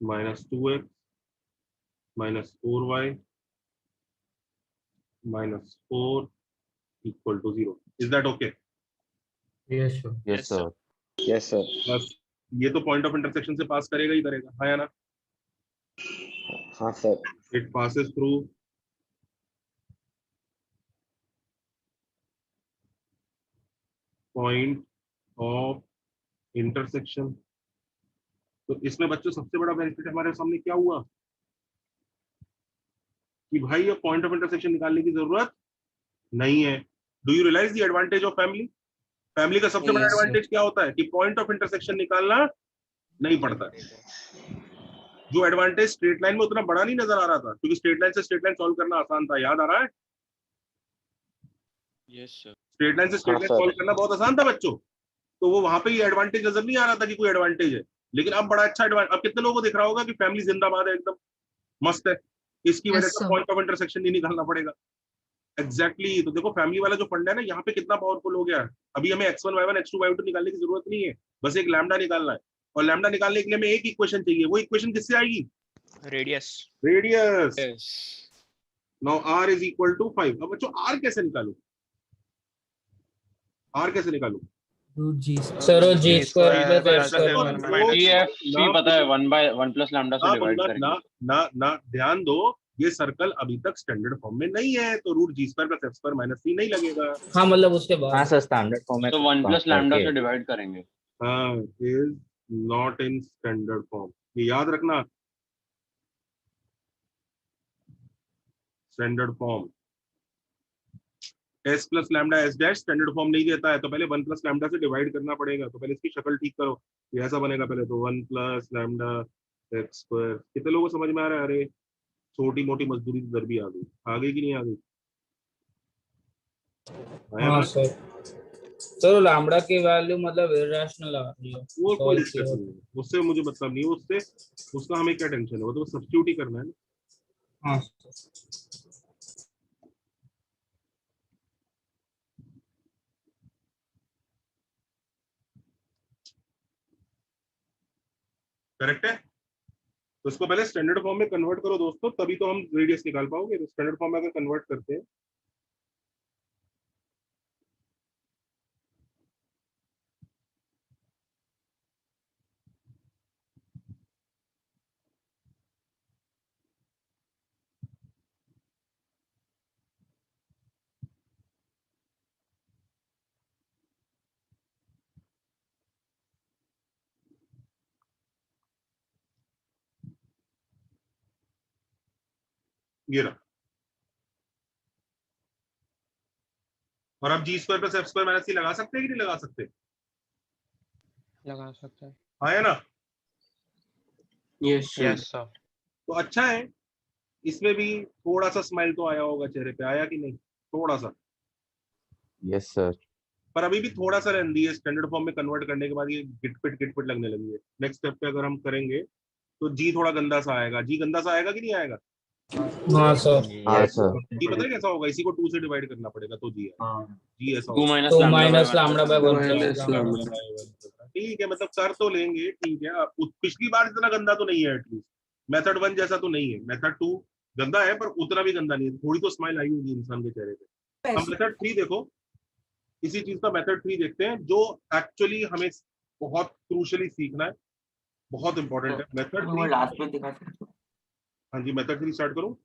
Speaker 1: minus 2x minus 4y minus 4 equal to 0. Is that okay?
Speaker 6: Yes sir.
Speaker 10: Yes sir.
Speaker 3: Yes sir.
Speaker 1: बस ये तो पॉइंट ऑफ इंटरसेक्शन से पास करेगा ही करेगा, हाँ या ना?
Speaker 3: हाँ sir.
Speaker 1: It passes through point of intersection। तो इसमें बच्चों सबसे बड़ा बेनिफिट हमारे सामने क्या हुआ कि भाई ये पॉइंट ऑफ इंटरसेक्शन निकालने की जरूरत नहीं है। Do you realise the advantage of family? Family का सबसे बड़ा
Speaker 6: Yes, sir.
Speaker 1: एडवांटेज क्या होता है कि पॉइंट ऑफ इंटरसेक्शन निकालना नहीं पड़ता है। जो एडवांटेज स्ट्रेट लाइन में उतना बड़ा नहीं नजर आ रहा था, क्योंकि स्ट्रेट लाइन से स्ट्रेट लाइन सॉल्व करना आसान था, याद आ रहा है?
Speaker 3: Yes sir.
Speaker 1: स्ट्रेट लाइन से स्ट्रेट
Speaker 3: हाँ,
Speaker 1: लाइन
Speaker 3: सर।
Speaker 1: सॉल्व करना बहुत आसान था बच्चों, तो वो वहां पे ये एडवांटेज नजर नहीं आ रहा था कि कोई एडवांटेज है, लेकिन अब बड़ा अच्छा एडवांटेज। अब कितने लोगों को दिख रहा होगा कि फैमिली जिंदाबाद है, एकदम मस्त है, इसकी वजह से पॉइंट ऑफ इंटरसेक्शन नहीं निकालना पड़ेगा। एग्जैक्टली तो देखो फैमिली वाला जो फंड है ना यहाँ पे कितना पावरफुल हो गया है। अभी हमें x1 y1 x2 y2 निकालने की जरूरत नहीं है, बस एक लैम्डा निकालना है, और लैम्डा निकालने के लिए हमें एक इक्वेशन चाहिए। वो इक्वेशन किससे आएगी?
Speaker 3: Radius.
Speaker 1: Radius.
Speaker 3: Yes.
Speaker 1: Now r is equal to 5। अब बच्चों r कैसे निकालूं? r कैसे निकालूं?
Speaker 8: रूट जी
Speaker 5: सर वो जी
Speaker 3: G
Speaker 5: square
Speaker 3: square
Speaker 5: plus
Speaker 3: plus
Speaker 5: F square
Speaker 3: F1
Speaker 5: minus
Speaker 3: minus
Speaker 7: GFP पता है 1 प्लस लैम्डा से
Speaker 1: ना
Speaker 7: डिवाइड
Speaker 1: ना
Speaker 7: करेंगे।
Speaker 1: ना ना ना ध्यान दो, ये सर्कल अभी तक स्टैंडर्ड फॉर्म में नहीं है, तो root g square plus f square minus c नहीं लगेगा।
Speaker 5: हाँ मतलब उसके
Speaker 10: हाँ
Speaker 5: बाद
Speaker 10: सर स्टैंडर्ड फॉर्म में
Speaker 7: तो 1 प्लस लैम्डा
Speaker 10: करके
Speaker 7: से डिवाइड करेंगे।
Speaker 1: हाँ, is not in standard form, ये याद रखना। Standard form S plus lambda S dash standard form नहीं देता है, तो पहले 1 प्लस लैम्डा से डिवाइड करना पड़ेगा। तो पहले इसकी शक्ल ठीक करो, ये ऐसा बनेगा। पहले तो 1 प्लस लैम्डा एक्स स्क्वायर। कितने लोगों को समझ में आ रहा है? अरे छोटी मोटी मजदूरी की दर भी आ गई कि नहीं आ गई? आया
Speaker 5: हाँ
Speaker 1: ना?
Speaker 5: सर। सर लैम्डा की वैल्यू मतलब इरेशनल आ रही है
Speaker 1: वो कोई
Speaker 5: सॉल्व
Speaker 1: दिक्कत
Speaker 5: किया
Speaker 1: नहीं है, उससे मुझे मतलब नहीं है, उससे उसका हमें क्या टेंशन है, वो तो सब्स्टिट्यूट ही करना है ना।
Speaker 5: हाँ
Speaker 1: करेक्ट है। तो इसको पहले स्टैंडर्ड फॉर्म में कन्वर्ट करो दोस्तों, तभी तो हम रेडियस निकाल पाओगे। तो स्टैंडर्ड फॉर्म में अगर कन्वर्ट करते हैं, ये रहा। और आप g square plus f square minus c लगा सकते हैं कि नहीं लगा सकते?
Speaker 3: लगा सकते हैं।
Speaker 1: आया ना?
Speaker 8: Yes
Speaker 3: Yes sir.
Speaker 1: तो अच्छा है, इसमें भी थोड़ा सा स्माइल तो आया होगा चेहरे पे, आया कि नहीं? थोड़ा सा।
Speaker 10: Yes sir.
Speaker 1: पर अभी भी थोड़ा सा रहती है, स्टैंडर्ड फॉर्म में कन्वर्ट करने के बाद ये गिटपिट लगने लगी है। नेक्स्ट स्टेप पे अगर हम करेंगे तो जी थोड़ा गंदा सा आएगा। जी गंदा सा आएगा कि नहीं आएगा?
Speaker 5: हाँ सर।
Speaker 10: हाँ
Speaker 3: Yes
Speaker 10: सर।
Speaker 3: sir.
Speaker 1: जी पता है कैसा होगा? इसी को 2 से डिवाइड करना पड़ेगा तो जी आएगा। जी ऐसा
Speaker 7: 2
Speaker 1: होगा।
Speaker 7: माइनस
Speaker 5: तो
Speaker 7: lambda
Speaker 5: minus lambda by one
Speaker 8: minus
Speaker 5: plus
Speaker 8: lambda.
Speaker 1: ठीक है, मतलब कर तो लेंगे, ठीक है। अब पिछली बार इतना गंदा तो नहीं है, एटलीस्ट मेथड 1 जैसा तो नहीं है। मेथड 2 गंदा है पर उतना भी गंदा नहीं है, थोड़ी तो स्माइल आई होगी इंसान के चेहरे पे। हम मेथड 3 देखो, इसी चीज का मेथड 3 देखते हैं, जो एक्चुअली हमें बहुत क्रूशली सीखना है, बहुत इंपॉर्टेंट है। मेथड 3
Speaker 5: लास्ट में दिखा सकते हो।
Speaker 1: हाँ जी, मेथड 3 स्टार्ट करूं?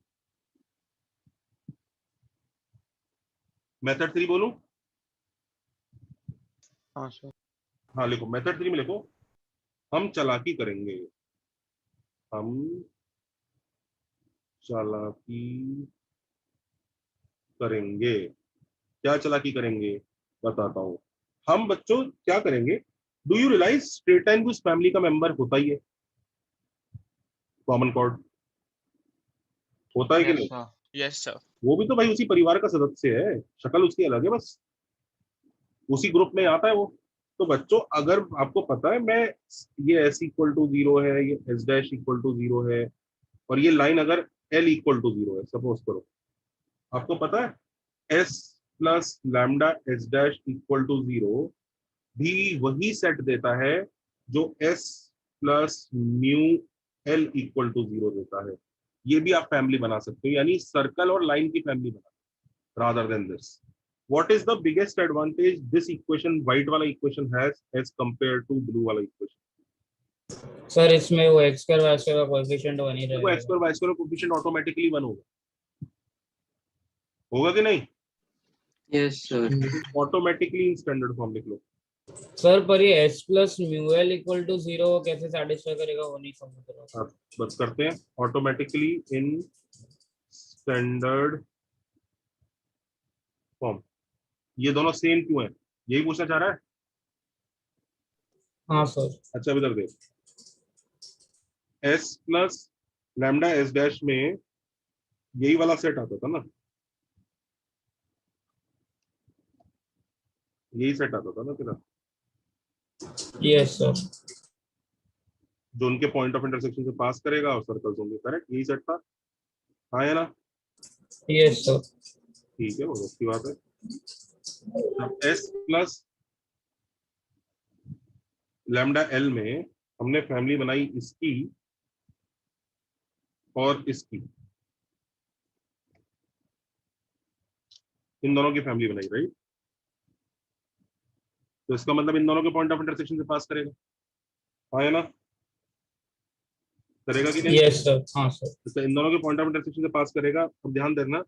Speaker 1: मेथड 3 बोलूं?
Speaker 3: हाँ sir.
Speaker 1: हाँ लिखो, मेथड 3 में लिखो, हम चालाकी करेंगे। हम चालाकी करेंगे। क्या चालाकी करेंगे? बताता हूँ। हम बच्चों क्या करेंगे? Do you realise straight line भी उस फैमिली का मेंबर होता ही है? कॉमन कॉर्ड होता है कि
Speaker 3: Yes
Speaker 1: नहीं?
Speaker 3: sir. Yes sir.
Speaker 1: वो भी तो भाई उसी परिवार का सदस्य है, शक्ल उसकी अलग है बस, उसी ग्रुप में आता है वो। तो बच्चों अगर आपको पता है, मैं ये एस इक्वल टू 0 है, ये एस डैश इक्वल टू 0 है, और ये लाइन अगर एल इक्वल टू 0 है, सपोज करो, आपको पता है S plus lambda S dash equal to 0 भी वही सेट देता है जो S plus mu L equal to 0 देता है। ये भी आप फैमिली बना सकते हो, यानी सर्कल और लाइन की फैमिली बना, rather than this. What is the biggest advantage this equation, white वाला equation has as compared to blue वाला equation?
Speaker 5: सर इसमें वो एक्स स्क्वायर वाई स्क्वायर का कोएफिशिएंट वन ही
Speaker 1: देखो x
Speaker 5: रहेगा।
Speaker 1: पर y स्क्वायर कोएफिशिएंट ऑटोमेटिकली 1 होगा, होगा कि नहीं?
Speaker 8: Yes sir.
Speaker 1: Automatically in standard form लिख लो।
Speaker 5: सर पर ये S plus mu L equal to 0 कैसे सेटिस्फाई करेगा वो नहीं समझ रहा।
Speaker 1: आप बस करते हैं, ऑटोमेटिकली इन स्टैंडर्ड फॉर्म। ये दोनों सेम क्यों है, यही पूछना चाह रहा है?
Speaker 5: हाँ सर।
Speaker 1: अच्छा अब इधर देख, s plus lambda S dash में यही वाला सेट आता था ना, यही सेट आता था ना तेरा,
Speaker 5: यस सर।
Speaker 1: जो उनके पॉइंट ऑफ इंटरसेक्शन से पास करेगा और सर्कल्स होंगे, करेक्ट? यही सेट था, हाँ या ना?
Speaker 5: Yes sir.
Speaker 1: ठीक है, बहुत अच्छी बात है। अब s प्लस लैम्डा एल में हमने फैमिली बनाई इसकी और इसकी, इन दोनों की फैमिली बनाई, राइट? तो इसका मतलब इन दोनों के पॉइंट ऑफ इंटरसेक्शन से पास करेगा, हाँ या ना? करेगा कि नहीं?
Speaker 5: यस सर, हाँ सर।
Speaker 1: तो इन दोनों के पॉइंट ऑफ इंटरसेक्शन से पास करेगा। अब ध्यान देना,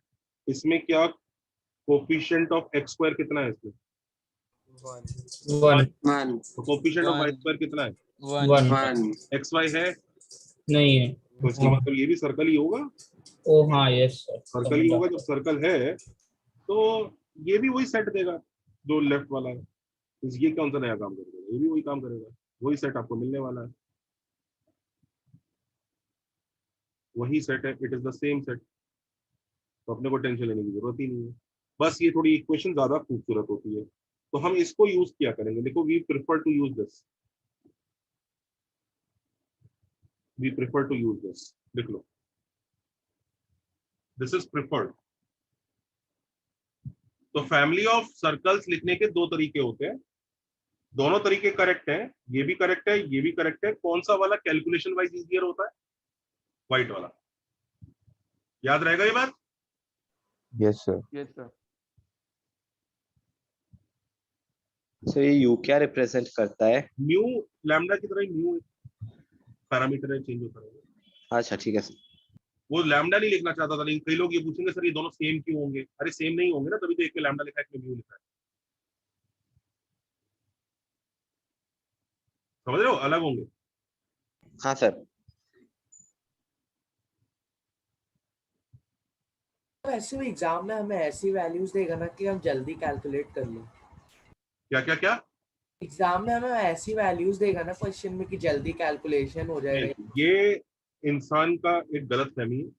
Speaker 1: इसमें क्या कोफिशिएंट ऑफ x स्क्वायर कितना है इसमें?
Speaker 5: 1
Speaker 1: तो कोफिशिएंट ऑफ y स्क्वायर कितना है?
Speaker 5: 1
Speaker 1: xy है,
Speaker 5: नहीं है।
Speaker 1: तो इसका मतलब ये भी सर्कल ही होगा।
Speaker 5: ओ हाँ, यस सर,
Speaker 1: सर्कल ही होगा। जब सर्कल है तो ये भी वही सेट देगा जो लेफ्ट वाला है। ये कौन सा नया काम करेगा? ये भी वही काम करेगा, वही सेट आपको मिलने वाला है, वही सेट है। It is the same set, तो अपने को टेंशन लेने की जरूरत ही नहीं है। बस ये थोड़ी इक्वेशन ज्यादा खूबसूरत होती है, तो हम इसको यूज किया करेंगे। देखो, we prefer to use this, we prefer to use this. देख लो, दिस इज प्रेफर्ड। तो फैमिली ऑफ सर्कल्स लिखने के दो तरीके होते हैं, दोनों तरीके करेक्ट हैं। ये भी करेक्ट है, ये भी करेक्ट है। कौन सा वाला कैलकुलेशन वाइज इजियर होता है? व्हाइट वाला। याद रहेगा ये बात?
Speaker 3: Yes sir.
Speaker 8: Yes sir.
Speaker 3: Sir ये यू क्या रिप्रेजेंट करता है?
Speaker 1: न्यू लैम्डा की तरह न्यू पैरामीटर है, चेंज होता रहेगा।
Speaker 3: अच्छा ठीक है सर।
Speaker 1: वो लैम्डा नहीं लिखना चाहता था, लेकिन कई लोग ये पूछेंगे सर ये दोनों सेम क्यों होंगे? अरे सेम नहीं होंगे ना, तभी तो एक में लैम्डा लिखा है, एक में न्यू लिखा है। समझ रहे हो? अलग होंगे।
Speaker 3: हाँ सर।
Speaker 2: वैसे भी एग्जाम में हमें ऐसी वैल्यूज देगा ना कि हम जल्दी कैलकुलेट कर लें।
Speaker 1: क्या क्या क्या?
Speaker 2: एग्जाम में हमें ऐसी वैल्यूज देगा ना क्वेश्चन में कि जल्दी कैलकुलेशन हो जाएगा।
Speaker 1: ये इंसान का एक गलत फहमी है।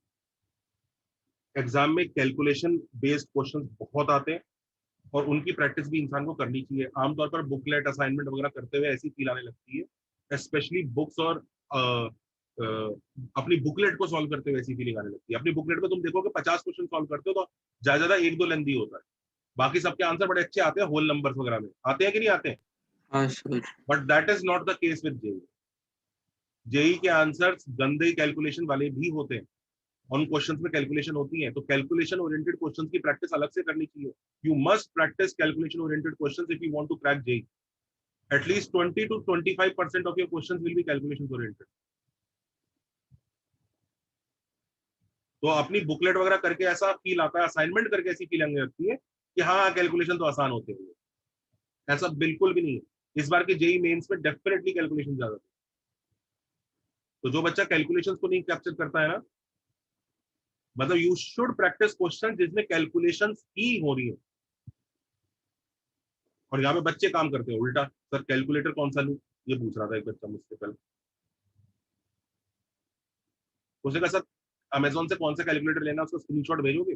Speaker 1: एग्जाम में कैलकुलेशन बेस्ड क्वेश्चंस बहुत आते हैं और उनकी प्रैक्टिस भी इंसान को करनी चाहिए। आमतौर पर बुकलेट असाइनमेंट वगैरह करते हुए ऐसी फील आने लगती है, स्पेशली बुक्स और अपनी बुकलेट को सॉल्व करते हुए ऐसी फीलिंग आने लगती है। अपनी बुकलेट को तुम देखोगे 50 क्वेश्चन सॉल्व करते हो तो ज्यादा एक दो लेंदी होता है, बाकी सबके आंसर बड़े अच्छे आते हैं, होल नंबर्स वगैरह में आते हैं कि नहीं आते हैं?
Speaker 8: हाँ sir.
Speaker 1: But that is not the case with JEE. JEE के आंसर्स गंदे कैलकुलेशन वाले भी होते हैं, उन क्वेश्चंस में कैलकुलेशन होती है। तो कैलकुलेशन ओरिएंटेड क्वेश्चंस की प्रैक्टिस अलग से करनी चाहिए। You must practise calculation oriented questions if you want to crack JEE. At least 20 to 25% of your questions will be calculations oriented. तो अपनी बुकलेट वगैरह करके ऐसा फील आता है, असाइनमेंट करके ऐसी फील आने लगती है कि हाँ कैलकुलेशन तो आसान होते हैं। ऐसा बिल्कुल भी नहीं है। इस बार के जेई मेंस में डेफिनेटली कैलकुलेशन ज्यादा थे। तो जो बच्चा कैलकुलेशंस को नहीं कैप्चर करता है ना, मतलब यू शुड प्रैक्टिस क्वेश्चन जिसमें कैलकुलेशंस ही हो रही है। और यहाँ पे बच्चे काम करते हैं उल्टा, सर कैलकुलेटर कौन सा लूं, ये पूछ रहा था एक बच्चा मुझसे कल। उसने कहा सर अमेजोन से कौन सा कैलकुलेटर लेना, उसका स्क्रीनशॉट भेजोगे?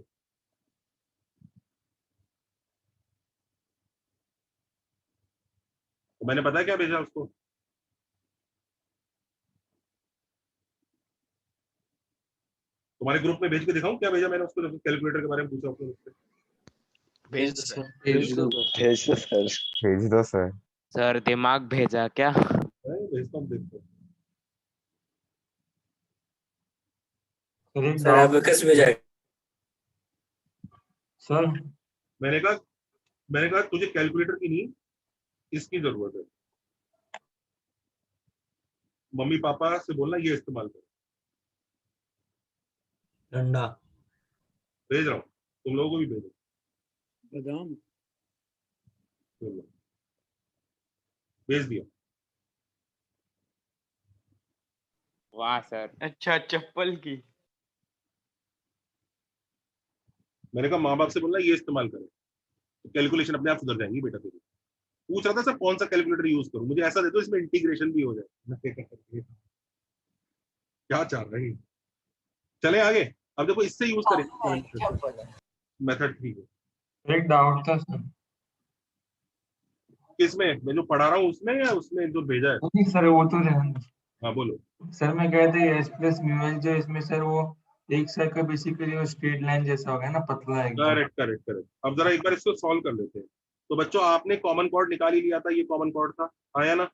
Speaker 1: तो मैंने पता क्या भेजा उसको, तुम्हारे ग्रुप में भेज के दिखाऊं क्या भेजा मैंने उसको? कैलकुलेटर के बारे में पूछा उसने मुझसे।
Speaker 8: भेज दो सर।
Speaker 3: भेज दो सर।
Speaker 10: भेज दो सर।
Speaker 9: सर दिमाग भेजा क्या?
Speaker 1: भेजता हूं, देखते हैं।
Speaker 6: सर एबेकस भेजा है सर।
Speaker 1: मैंने कहा तुझे कैलकुलेटर की नहीं, इसकी जरूरत है। मम्मी पापा से बोलना ये इस्तेमाल करो।
Speaker 8: डंडा
Speaker 1: भेज रहा हूँ, तुम लोगों को भी भेजो।
Speaker 8: बादाम
Speaker 1: भेज दिया।
Speaker 9: वाह सर। अच्छा, चप्पल की।
Speaker 1: मैंने कहा माँ बाप से बोलना ये इस्तेमाल करो, तो कैलकुलेशन अपने आप सुधर जाएंगी बेटा तेरी। पूछ रहा था सर कौन सा कैलकुलेटर यूज करूं, मुझे ऐसा दे दो इसमें इंटीग्रेशन भी हो जाए। क्या चाह रही है? चले आगे। अब देखो इससे यूज करें मेथड 3 को।
Speaker 6: एक डाउट था सर।
Speaker 1: किसमें? मैं जो पढ़ा रहा हूँ उसमें या उसमें जो भेजा है?
Speaker 6: नहीं सर वो तो रहने दो।
Speaker 1: हाँ बोलो।
Speaker 6: सर मैं कह रहा था एस प्लस म्यू एल जो इसमें सर वो एक सर का बेसिकली वो स्ट्रेट लाइन जैसा होगा ना, पतला है एकदम।
Speaker 1: Correct correct correct. अब जरा एक बार इसको सॉल्व कर लेते हैं। तो बच्चों आपने कॉमन कॉर्ड निकाल ही लिया था, ये कॉमन कॉर्ड था, आया ना?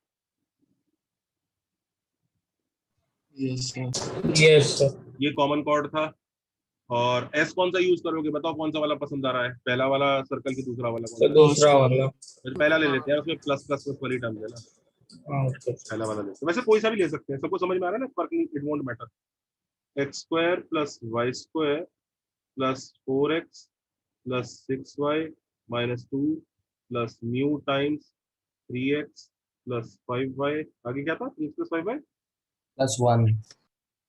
Speaker 8: Yes sir.
Speaker 5: Yes sir.
Speaker 1: ये कॉमन कॉर्ड था, और एस कौन सा यूज करोगे, बताओ कौन सा वाला पसंद आ रहा है, पहला वाला सर्कल की दूसरा वाला कौन
Speaker 5: तो
Speaker 1: सा?
Speaker 5: दूसरा वाला।
Speaker 1: तो पहला ले लेते हैं, उसमें प्लस प्लस प्लस वाली टर्म है ना,
Speaker 5: हाँ, okay.
Speaker 1: पहला वाला लेते हैं। वैसे कोई सा भी ले सकते हैं, सबको समझ में आ रहा है ना, फर्क नहीं, it won't matter. X square plus y square plus 4x plus 6y minus 2 plus mu times 3x plus 5y, आगे क्या था, 3 plus 5y
Speaker 2: +1
Speaker 5: plus 1।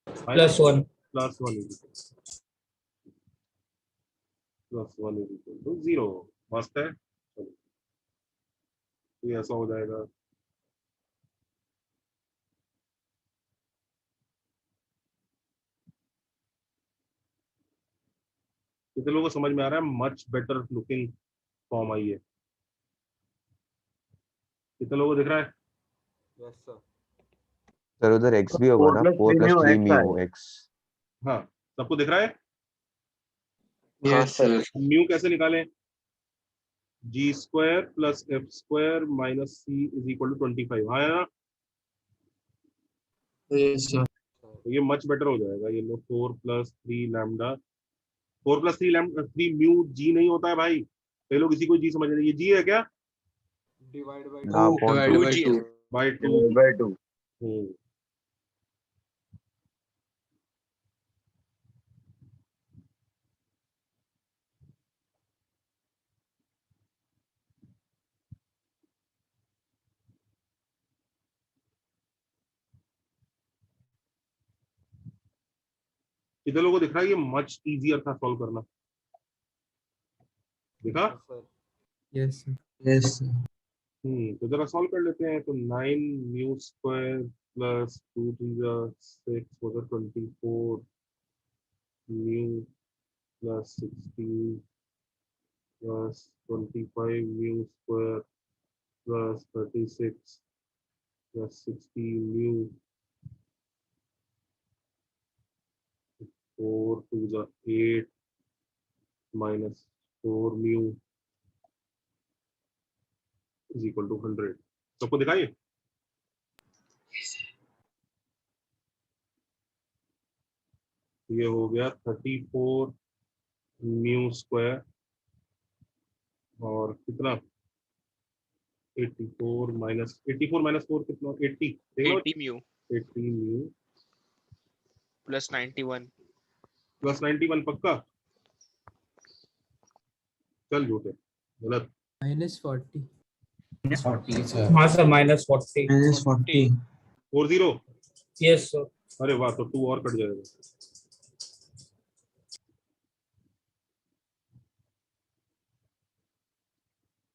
Speaker 1: Plus 1 plus 1 is equal to 0। मस्त है, चलो तो ये ऐसा हो जाएगा। कितने लोगों को समझ में आ रहा है, much better looking form I है, कितने लोगों को दिख रहा है?
Speaker 9: Yes sir.
Speaker 3: सर उधर x भी होगा ना, 4 प्लस 3 म्यू x।
Speaker 1: हाँ, सबको दिख रहा है।
Speaker 3: हाँ
Speaker 8: Yes,
Speaker 3: सर।
Speaker 8: sir.
Speaker 1: म्यू कैसे निकालें, g square plus f square minus c is equal to 25, हाँ है ना,
Speaker 8: Yes, sir.
Speaker 1: तो ये मच बेटर हो जाएगा। ये लो 4 plus 3 lambda, 4 plus 3 lambda 3 mu g नहीं होता है भाई, कई लोग इसी को जी समझ रहे हैं, ये जी है क्या,
Speaker 9: डिवाइड बाय
Speaker 3: हाँ,
Speaker 8: Divided by 2.
Speaker 1: बाय 2। कितने लोगों को दिख रहा है ये मच इजियर था सॉल्व करना, देखा?
Speaker 9: Sir.
Speaker 8: Yes, sir. Yes, sir.
Speaker 1: तो जरा सॉल्व कर लेते हैं। तो 9 म्यू स्क्वायर प्लस 2 to 6 होगा 24 mu plus 16 plus 25 mu square plus 36 plus 60 mu 4 to 8 minus 4 mu is equal to 100। सबको दिखाइए, ये हो गया 34 म्यू स्क्वायर और कितना 84 माइनस 4 कितना 80, देख लो
Speaker 3: 80 म्यू
Speaker 1: 80 म्यू
Speaker 3: प्लस 91
Speaker 1: प्लस 91 पक्का, चल झूठे गलत,
Speaker 8: -40.
Speaker 2: -40 सर।
Speaker 5: हाँ सर, -40।
Speaker 8: -40.
Speaker 1: 40।
Speaker 5: Yes sir.
Speaker 1: अरे वाह, तो 2 और कट जाएगा।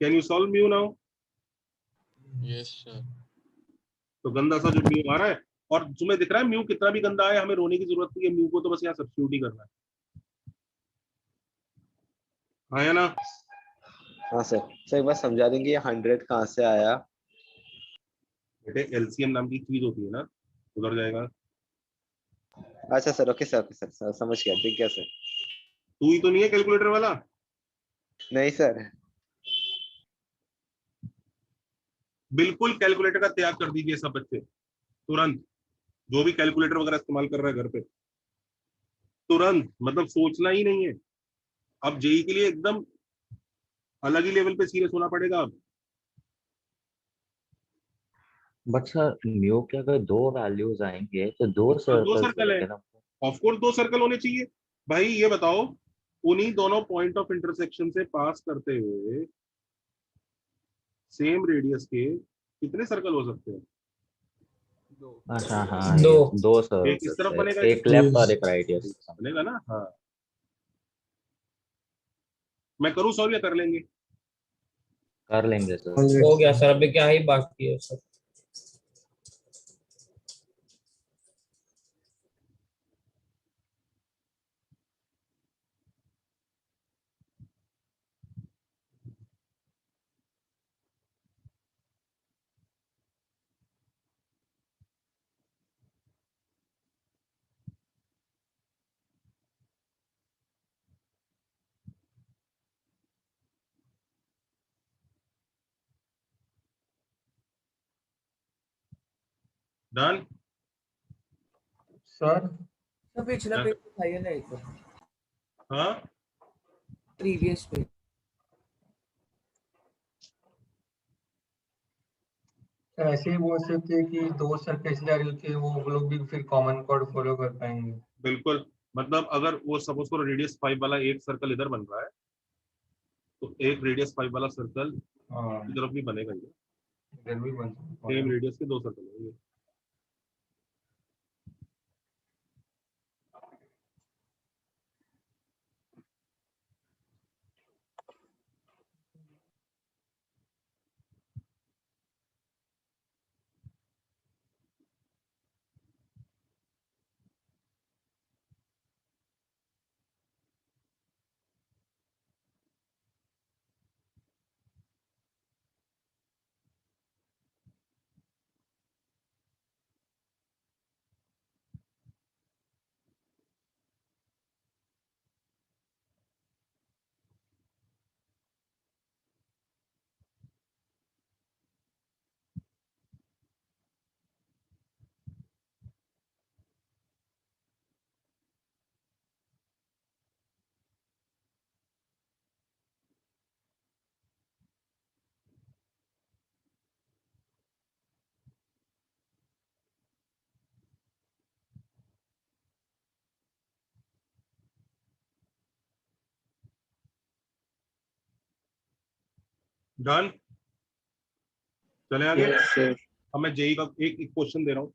Speaker 1: Can you solve mu now?
Speaker 8: Yes, sir.
Speaker 1: तो गंदा सा जो म्यू आ रहा है, और तुम्हें दिख रहा है म्यू कितना भी गंदा है हमें रोने की जरूरत नहीं है, म्यू को तो बस यहाँ सब्स्टिट्यूट ही करना है, हाँ या ना?
Speaker 3: हाँ सर। सर एक बार समझा देंगे ये 100 कहाँ से आया?
Speaker 1: बेटे एलसीएम नाम की चीज होती है ना, उधर जाएगा।
Speaker 3: अच्छा sir, okay sir, okay sir, समझ गया, दिख गया सर।
Speaker 1: तू ही तो नहीं है कैलकुलेटर वाला?
Speaker 3: नहीं सर।
Speaker 1: बिल्कुल कैलकुलेटर का त्याग कर दीजिए सब बच्चे तुरंत, जो भी कैलकुलेटर वगैरह इस्तेमाल कर रहा है घर पे, तुरंत, मतलब सोचना ही नहीं है। अब जेई के लिए एकदम अलग ही लेवल पे सीरियस होना पड़ेगा अब।
Speaker 10: बट सर म्यू के अगर 2 वैल्यूज आएंगे तो 2
Speaker 1: तो 2
Speaker 10: सर्कल्स
Speaker 1: सर्कल है,
Speaker 10: रहेंगे ना।
Speaker 1: ऑफ कोर्स 2 सर्कल होने चाहिए भाई। ये बताओ, उन्हीं दोनों पॉइंट ऑफ इंटरसेक्शन से पास करते हुए सेम रेडियस के कितने सर्कल हो सकते हैं?
Speaker 9: 2।
Speaker 10: अच्छा हाँ,
Speaker 5: दो।
Speaker 10: ये 2
Speaker 1: एक इस तरफ
Speaker 10: सर्कल्स है,
Speaker 1: बनेगा,
Speaker 10: एक लेफ्ट और एक राइट। यस
Speaker 1: बनेगा ना? हाँ, मैं करूँ सॉल्व या कर लेंगे?
Speaker 10: कर लेंगे सर।
Speaker 5: हो गया सर, अभी क्या ही बाकी है सर।
Speaker 1: डन?
Speaker 6: सर
Speaker 2: तो पिछला पेज दिखाइए ना एक बार।
Speaker 1: हाँ
Speaker 2: प्रीवियस पे
Speaker 6: सर ऐसे ही बोल सकते हैं कि दो सर्कल इसलिए आ रही कि वो लोग भी फिर कॉमन कोड फॉलो कर पाएंगे।
Speaker 1: बिल्कुल, मतलब अगर वो सपोज करो रेडियस 5 वाला एक सर्कल इधर बन रहा है, तो एक रेडियस 5 वाला सर्कल
Speaker 6: हाँ
Speaker 1: की तरफ भी बनेगा ये।
Speaker 6: इधर भी बन सकता
Speaker 1: सेम
Speaker 6: है।
Speaker 1: रेडियस के दो सर्कल होंगे। डन, चले आगे।
Speaker 3: Yes sir.
Speaker 1: अब मैं जेई का एक एक क्वेश्चन दे रहा हूँ।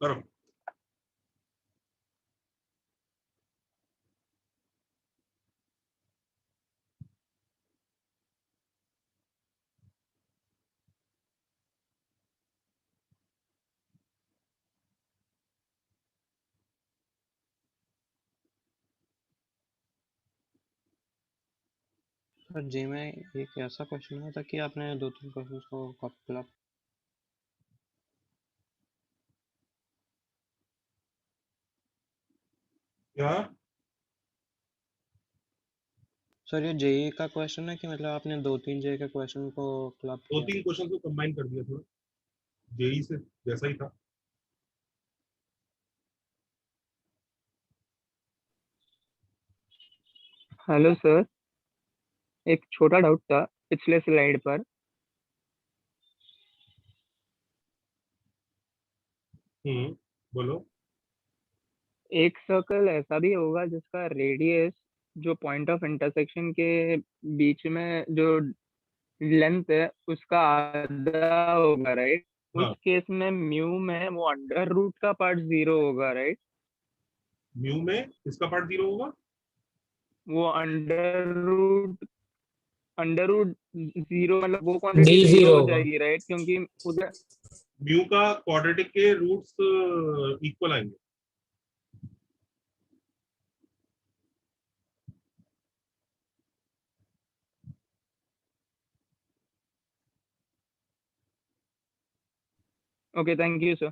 Speaker 1: करो।
Speaker 9: सर जी में एक ऐसा क्वेश्चन हुआ था कि आपने दो तीन क्वेश्चन को कॉपी
Speaker 1: क्या
Speaker 9: सर ये जेई का क्वेश्चन है कि मतलब आपने 2-3 जेई के क्वेश्चन को क्लब
Speaker 1: दो
Speaker 9: किया?
Speaker 1: तीन क्वेश्चन को कंबाइन कर दिया थोड़ा, जेई से जैसा ही था।
Speaker 11: हेलो सर, एक छोटा डाउट था पिछले स्लाइड पर।
Speaker 1: बोलो।
Speaker 11: एक सर्कल ऐसा भी होगा जिसका रेडियस जो पॉइंट ऑफ इंटरसेक्शन के बीच में जो लेंथ है उसका आधा होगा, राइट?
Speaker 1: हाँ,
Speaker 11: उस केस में म्यू में वो अंडर रूट का पार्ट जीरो होगा, राइट?
Speaker 1: म्यू में इसका पार्ट 0 होगा।
Speaker 11: वो अंडर रूट जीरो मतलब वो क्वांटिटी
Speaker 5: डी
Speaker 11: जीरो
Speaker 5: जीरो
Speaker 11: हो
Speaker 5: होगा।
Speaker 11: जाएगी, राइट? क्योंकि उधर
Speaker 1: म्यू का क्वाड्रेटिक के रूट्स इक्वल आएंगे।
Speaker 11: Okay, thank you sir.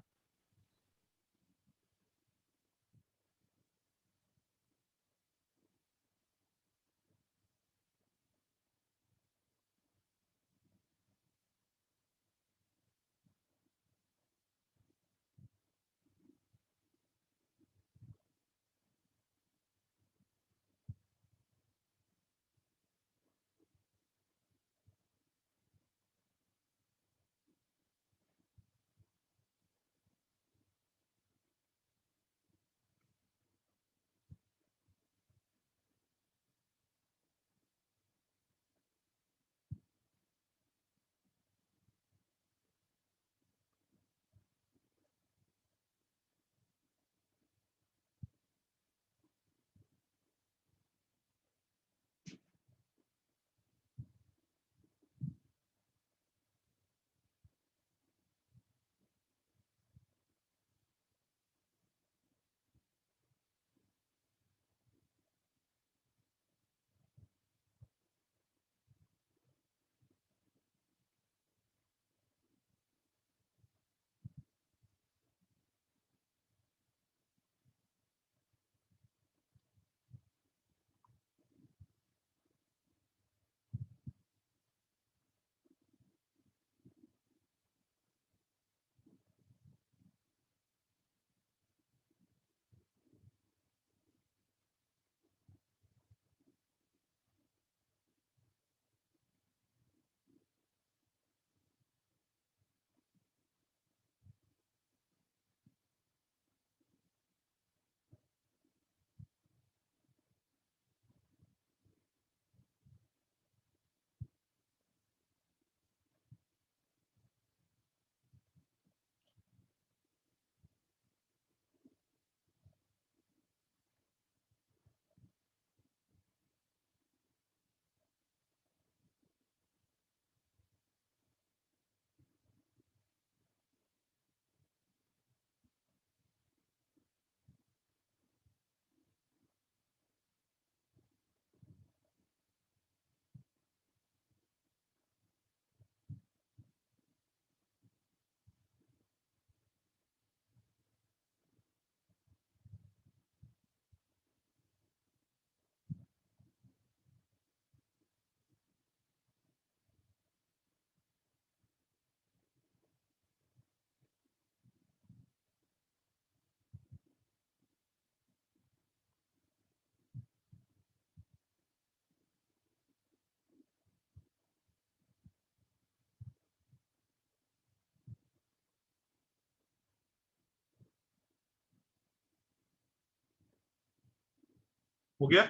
Speaker 1: हो गया।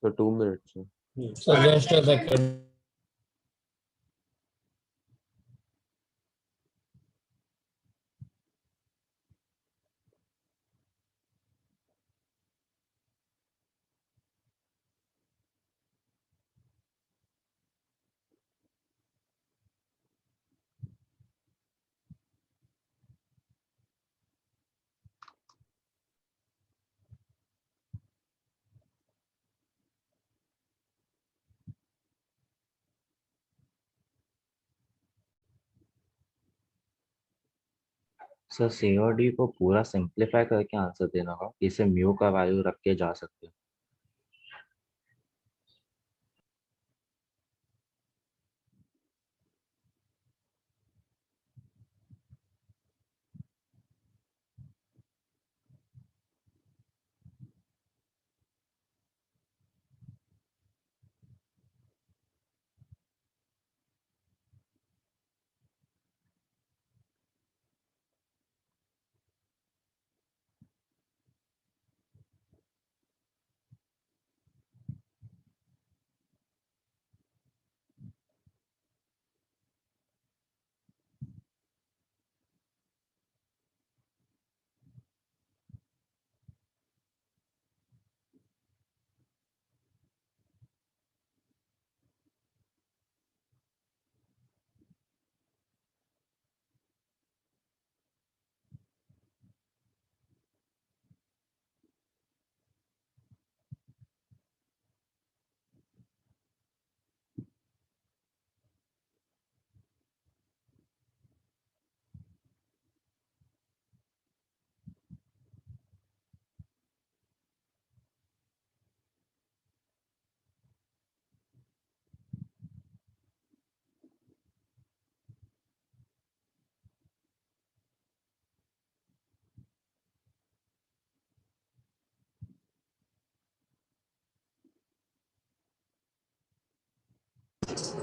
Speaker 9: So 2 minutes.
Speaker 5: So just a second.
Speaker 10: Sir COD को पूरा सिंप्लीफाई करके आंसर देना होगा, इसे म्यू का वैल्यू रख के जा सकते हैं।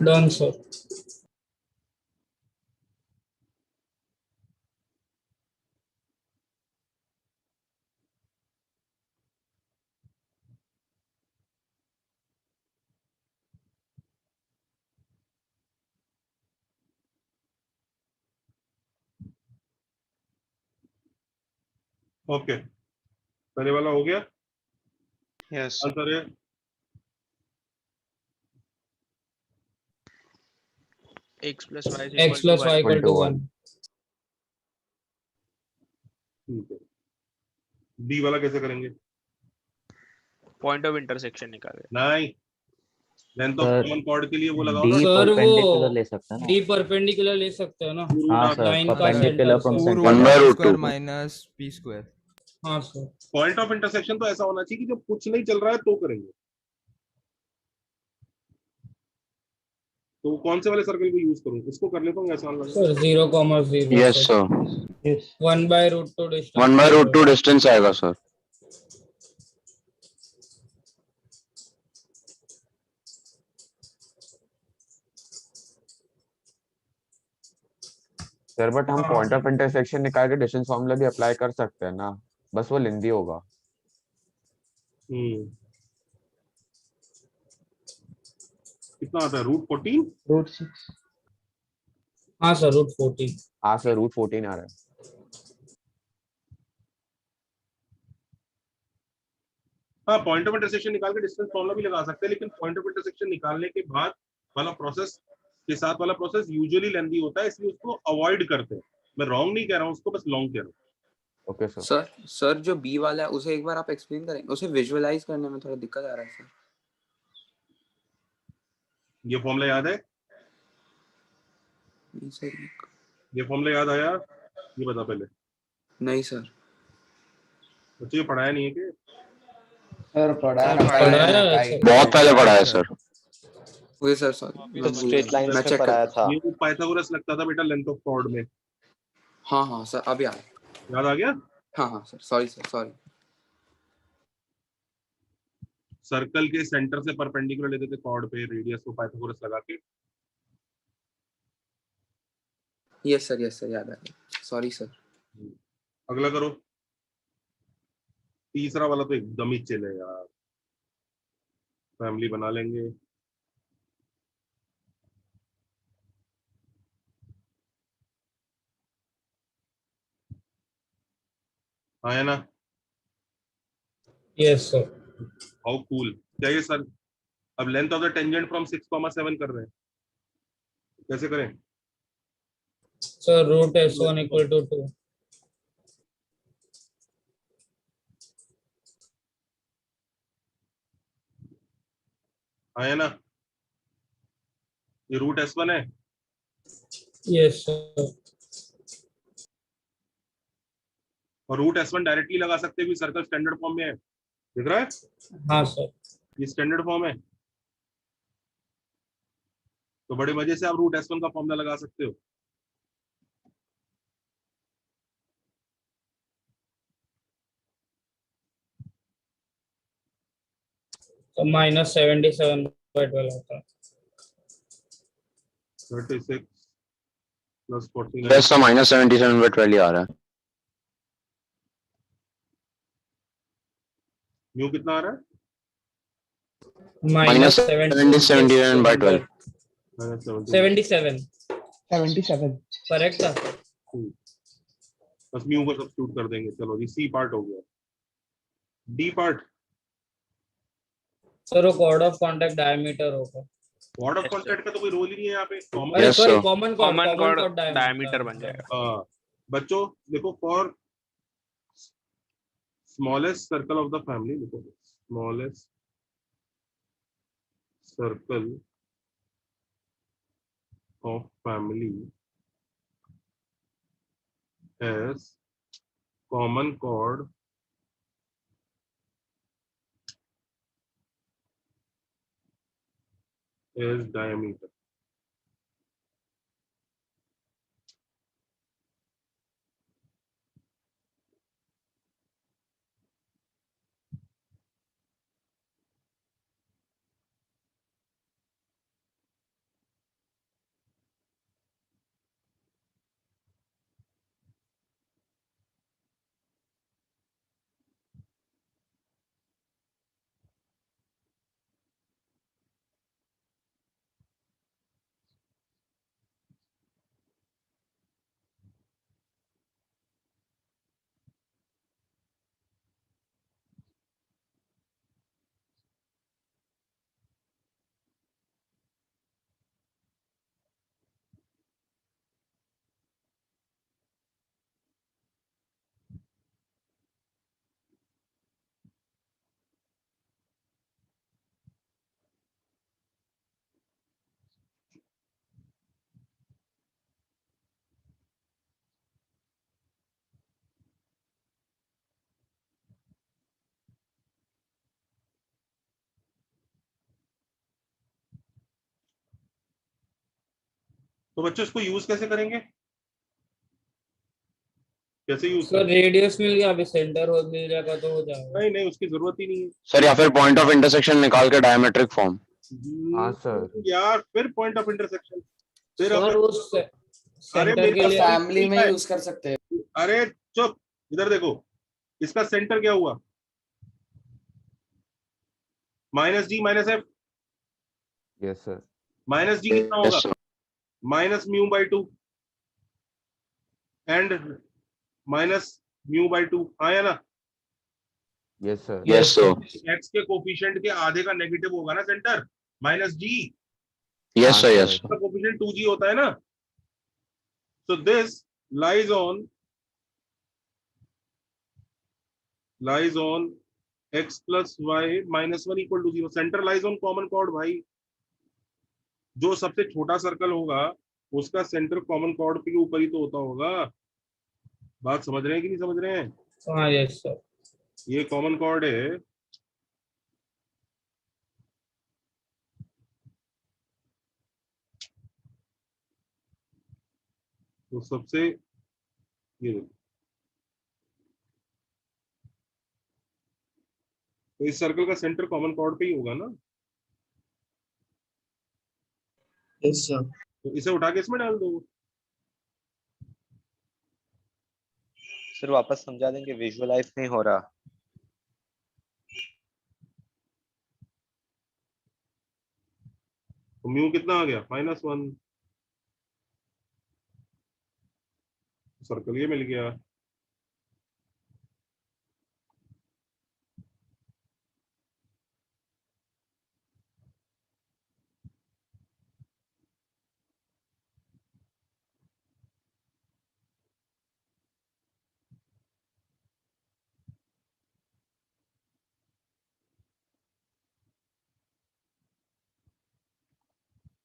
Speaker 5: Done sir.
Speaker 1: ओके, पहले वाला हो गया।
Speaker 9: यस
Speaker 1: आंसर है
Speaker 3: x plus y is
Speaker 5: x
Speaker 3: equal
Speaker 5: plus
Speaker 3: to
Speaker 5: y
Speaker 3: 1.
Speaker 5: Equal to 1।
Speaker 1: ठीक है। डी वाला कैसे करेंगे?
Speaker 3: पॉइंट ऑफ इंटरसेक्शन निकाले।
Speaker 1: नहीं, length of
Speaker 10: sir
Speaker 1: common chord के लिए वो लगाओ
Speaker 10: डी
Speaker 1: ना,
Speaker 5: सर
Speaker 10: परपेंडिकुलर
Speaker 5: वो
Speaker 10: ले सकते हैं ना।
Speaker 5: डी परपेंडिकुलर ले सकते हो ना,
Speaker 1: रूट
Speaker 10: हाँ
Speaker 1: आप
Speaker 10: सर,
Speaker 5: लाइन का
Speaker 10: परपेंडिकुलर
Speaker 5: सेंटर
Speaker 10: फ्रॉम
Speaker 5: से।
Speaker 8: 2
Speaker 10: centre.
Speaker 8: root r
Speaker 7: root
Speaker 8: square
Speaker 7: 2.
Speaker 8: minus p square.
Speaker 5: हाँ सर।
Speaker 1: पॉइंट ऑफ इंटरसेक्शन तो ऐसा होना चाहिए कि जब कुछ नहीं चल रहा है तो करेंगे। तो कौन से वाले सर्कल को यूज करूं? इसको कर लेता हूँ, आसान लग रहा है।
Speaker 5: Sir 0,0
Speaker 7: Yes
Speaker 5: sir.
Speaker 7: sir.
Speaker 5: 1/√2 distance
Speaker 7: 1/√2 distance आएगा सर।
Speaker 12: सर बट हम पॉइंट ऑफ इंटरसेक्शन निकाल के डिस्टेंस फॉर्मूला भी अप्लाई कर सकते हैं ना, बस वो लेंदी होगा।
Speaker 1: कितना आता है? √14?
Speaker 9: √6।
Speaker 5: हाँ सर √14।
Speaker 12: हाँ सर √14 आ रहा है।
Speaker 1: हाँ, पॉइंट ऑफ इंटरसेक्शन निकाल के डिस्टेंस फॉर्मूला भी लगा सकते हैं, लेकिन पॉइंट ऑफ इंटरसेक्शन निकालने के बाद वाला प्रोसेस के साथ वाला प्रोसेस यूजुअली लेंदी होता है, इसलिए उसको अवॉइड करते हैं। मैं रॉन्ग नहीं कह रहा हूँ, उसको बस लॉन्ग कह रहा हूँ।
Speaker 12: Okay sir.
Speaker 13: सर जो बी वाला है उसे एक बार आप एक्सप्लेन करेंगे, उसे विजुअलाइज करने में थोड़ा दिक्कत आ रहा है सर।
Speaker 1: ये फॉर्मूला याद है?
Speaker 13: नहीं सर।
Speaker 1: ये फॉर्मूला याद आया? ये बता पहले।
Speaker 13: नहीं सर।
Speaker 1: बच्चे ये पढ़ाया नहीं है कि?
Speaker 9: सर पढ़ाया ना,
Speaker 7: बहुत पहले पढ़ा है सर।
Speaker 13: Okay sir sorry.
Speaker 3: तो स्ट्रेट लाइंस
Speaker 13: मैं
Speaker 3: में
Speaker 13: चेक
Speaker 3: पढ़ाया था।
Speaker 1: ये पाइथागोरस लगता था बेटा लेंथ ऑफ कॉर्ड में।
Speaker 13: हाँ सर अभी आ
Speaker 1: याद आ गया?
Speaker 13: हाँ sir sorry sir sorry.
Speaker 1: Circle के सेंटर से परपेंडिकुलर लेते थे कॉर्ड पे, रेडियस को पाइथागोरस लगा के।
Speaker 13: यस सर याद आ गया, सॉरी सर।
Speaker 1: अगला करो। तीसरा वाला तो एकदम ही चिल है यार, फैमिली बना लेंगे। हाँ ना?
Speaker 5: Yes sir.
Speaker 1: How cool. क्या ये सर अब length of the tangent from 6,7 कर रहे हैं? कैसे करें?
Speaker 5: Sir √S1 = 2।
Speaker 1: हाँ ना? ये √S1 है।
Speaker 5: Yes sir.
Speaker 1: और रूट S1 डायरेक्टली लगा सकते हैं, सर्कल स्टैंडर्ड फॉर्म में है, दिख रहा है?
Speaker 5: हाँ सर।
Speaker 1: ये स्टैंडर्ड फॉर्म है, तो बड़े मजे से आप रूट S1 का फॉर्मूला लगा सकते हो।
Speaker 5: तो -77/12 होता है।
Speaker 1: 36 + 49
Speaker 7: यस सर, -77/12 आ रहा है।
Speaker 1: म्यू कितना आ रहा है?
Speaker 7: -77/12
Speaker 5: 77
Speaker 3: 77
Speaker 5: करेक्ट था।
Speaker 1: बस म्यू को सब्स्टिट्यूट कर देंगे। चलो जी, सी पार्ट हो गया। डी पार्ट,
Speaker 5: सर वो कॉर्ड ऑफ कांटेक्ट डायमीटर होगा।
Speaker 1: कॉर्ड ऑफ कांटेक्ट का तो कोई रोल ही नहीं है यहाँ पे।
Speaker 5: अरे
Speaker 7: Yes,
Speaker 5: sorry,
Speaker 7: sir.
Speaker 5: Common chord
Speaker 8: diameter बन जाएगा।
Speaker 1: हाँ बच्चों देखो, for smallest circle of the family, देखो smallest circle of family has common chord as diameter. तो बच्चों इसको यूज कैसे करेंगे? कैसे यूज
Speaker 5: सर रेडियस मिल गया, अभी सेंटर हो मिल जाएगा तो हो जाएगा।
Speaker 1: नहीं नहीं, उसकी जरूरत ही नहीं है
Speaker 7: सर या फिर पॉइंट ऑफ इंटरसेक्शन निकाल के डायमेट्रिक फॉर्म।
Speaker 12: हाँ सर।
Speaker 1: यार फिर पॉइंट ऑफ इंटरसेक्शन, फिर
Speaker 5: सर वो सेंटर के लिए
Speaker 2: फैमिली में यूज कर सकते हैं।
Speaker 1: अरे चुप, इधर देखो, इसका सेंटर क्या हुआ? -d -f।
Speaker 12: Yes sir.
Speaker 1: -d कितना होगा? -μ/2 एंड -μ/2 आया ना?
Speaker 12: Yes sir.
Speaker 7: Yes sir.
Speaker 1: X के कोफिशिएंट के आधे का नेगेटिव होगा ना centre, -g।
Speaker 7: Yes sir, yes.
Speaker 1: का कोफिशिएंट 2g होता है ना। So this lies on x plus y minus 1 equal to 0. Centre lies on common chord भाई। जो सबसे छोटा सर्कल होगा उसका सेंटर कॉमन कॉर्ड के ऊपर ही तो होता होगा। बात समझ रहे हैं कि नहीं समझ रहे हैं?
Speaker 5: हाँ यस सर।
Speaker 1: ये कॉमन कॉर्ड है, तो सबसे ये देखो, तो इस सर्कल का सेंटर कॉमन कॉर्ड पे ही होगा ना।
Speaker 8: Yes sir.
Speaker 1: तो इसे उठा के इसमें डाल दो।
Speaker 3: सर वापस समझा देंगे, विजुअलाइज नहीं हो रहा।
Speaker 1: तो म्यू कितना आ गया? -1। सर्कल ये मिल गया।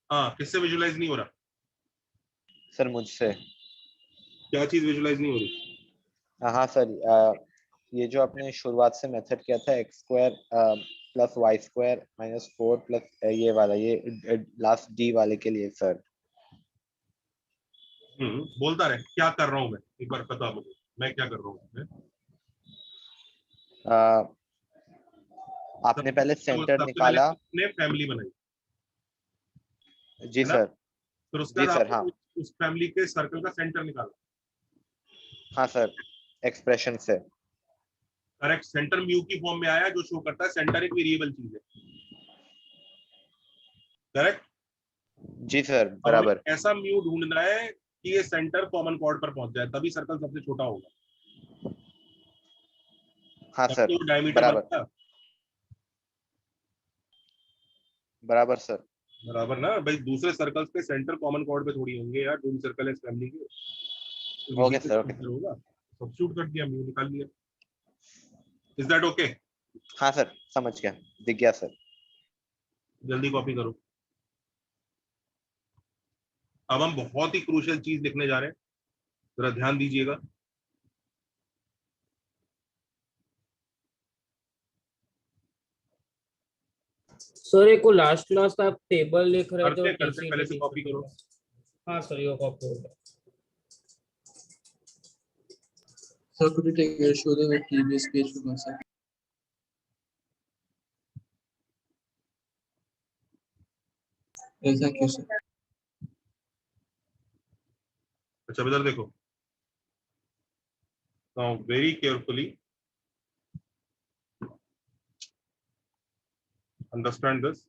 Speaker 1: हाँ, किससे विजुलाइज नहीं हो रहा?
Speaker 3: सर मुझसे।
Speaker 1: क्या चीज विजुलाइज नहीं हो रही?
Speaker 3: हाँ सर, ये जो आपने शुरुआत से मेथड किया था x square plus y square minus 4 plus ये वाला, ये लास्ट डी वाले के लिए सर।
Speaker 1: बोलता रहे क्या कर रहा हूं मैं, एक बार बता मुझे मैं क्या कर रहा हूँ।
Speaker 3: आपने पहले सेंटर निकाला।
Speaker 1: आपने फैमिली बनाई
Speaker 3: जी सर।
Speaker 1: फिर उसके
Speaker 3: जी
Speaker 1: बाद
Speaker 3: सर,
Speaker 1: आपने
Speaker 3: हाँ
Speaker 1: उस फैमिली के सर्कल का सेंटर निकाला।
Speaker 3: हाँ सर, एक्सप्रेशन से।
Speaker 1: करेक्ट, सेंटर म्यू की फॉर्म में आया जो शो करता है सेंटर एक वेरिएबल चीज है। करेक्ट।
Speaker 3: जी सर,
Speaker 1: अब
Speaker 3: बराबर।
Speaker 1: हमें ऐसा म्यू ढूंढना है कि ये सेंटर कॉमन कॉर्ड पर पहुंच जाए, तभी सर्कल सबसे छोटा होगा।
Speaker 3: हाँ
Speaker 1: तब
Speaker 3: सर,
Speaker 1: तो डायमीटर
Speaker 3: बराबर
Speaker 1: बनता।
Speaker 3: बराबर सर।
Speaker 1: बराबर ना भाई, दूसरे सर्कल्स के सेंटर कॉमन कॉर्ड पे थोड़ी होंगे यार, जो भी सर्कल है इस फैमिली के, तो इसी
Speaker 3: ओके
Speaker 1: पे
Speaker 3: सर, ओके।
Speaker 1: सेंटर होगा। सब्स्टिट्यूट कर दिया, म्यू निकाल लिया। Is that okay?
Speaker 3: हाँ सर, समझ गया, दिख गया सर।
Speaker 1: जल्दी कॉपी करो। अब हम बहुत ही क्रूशियल चीज लिखने जा रहे हैं, जरा ध्यान दीजिएगा।
Speaker 5: सर एक को लास्ट क्लास का आप टेबल लिख रहे थे
Speaker 1: करते
Speaker 5: और
Speaker 1: करते पहले से
Speaker 5: टीसीडी
Speaker 1: कॉपी करो।
Speaker 5: हाँ सर ये कॉपी हो गया।
Speaker 8: Sir, could you take a show the previous page for 1 second? Yes, thank you, sir.
Speaker 1: अच्छा इधर देखो, now very carefully understand this.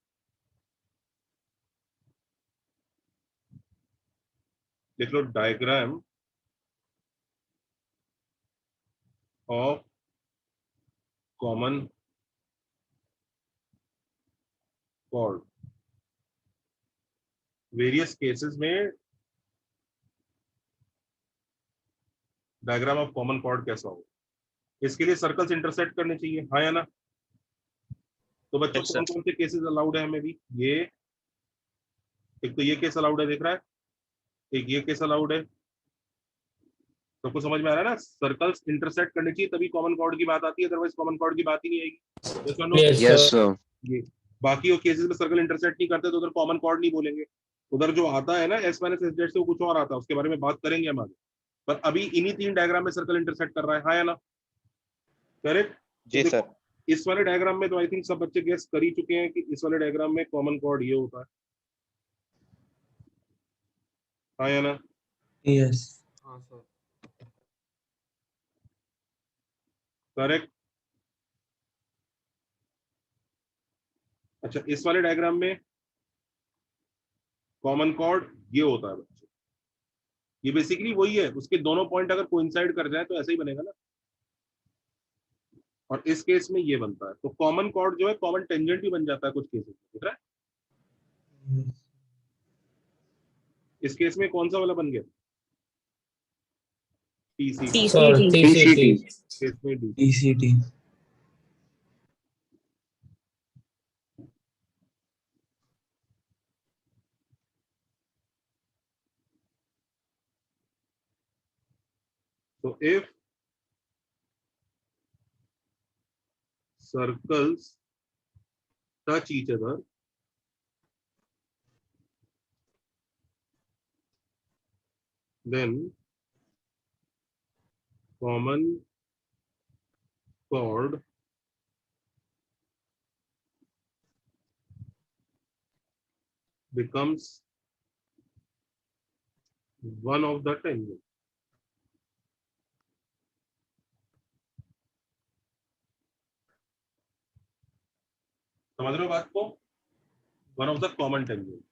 Speaker 1: लिख लो diagram of common chord. Various cases में डायग्राम ऑफ कॉमन कॉर्ड कैसा हो, इसके लिए सर्कल्स इंटरसेक्ट करने चाहिए, हाँ या ना? तो बच्चों कौन कौन से केसेस अलाउड है हमें भी? ये एक तो ये केस अलाउड है, दिख रहा है, एक ये केस अलाउड है। सबको समझ में आ रहा है ना? सर्कल्स इंटरसेक्ट करने चाहिए तभी कॉमन कॉर्ड की बात आती है, अदरवाइज कॉमन कॉर्ड की बात ही नहीं आएगी। yes or no?
Speaker 7: Yes, sir.
Speaker 1: ये बाकी वो केसेस में सर्कल इंटरसेक्ट नहीं करते तो उधर कॉमन कॉर्ड नहीं बोलेंगे। उधर जो आता है ना एस माइनस एस जेड से, वो कुछ और आता है, उसके बारे में बात करेंगे हम आगे। पर अभी इन्हीं 3 डायग्राम में सर्कल इंटरसेक्ट कर रहा है, हाँ या ना? करेक्ट।
Speaker 3: जी सर।
Speaker 1: इस वाले डायग्राम में तो आई थिंक सब बच्चे गेस कर ही चुके हैं कि इस वाले डायग्राम में कॉमन कॉर्ड ये होता है, हाँ या ना?
Speaker 8: Yes.
Speaker 5: हाँ सर।
Speaker 1: करेक्ट। अच्छा इस वाले डायग्राम में कॉमन कॉर्ड ये होता है बच्चों, ये बेसिकली वही है, उसके दोनों पॉइंट अगर कोइंसाइड कर जाए तो ऐसे ही बनेगा ना। और इस केस में ये बनता है, तो कॉमन कॉर्ड जो है कॉमन टेंजेंट भी बन जाता है कुछ केसेस में, दिख रहा है? इस केस में कौन सा वाला बन गया? टीसीटी।
Speaker 5: टीसीटी
Speaker 1: केस में D.
Speaker 8: ECT.
Speaker 1: So if circles touch each other, then common chord becomes one of the tangent. समझ रहे हो बात को? One of the common tangent.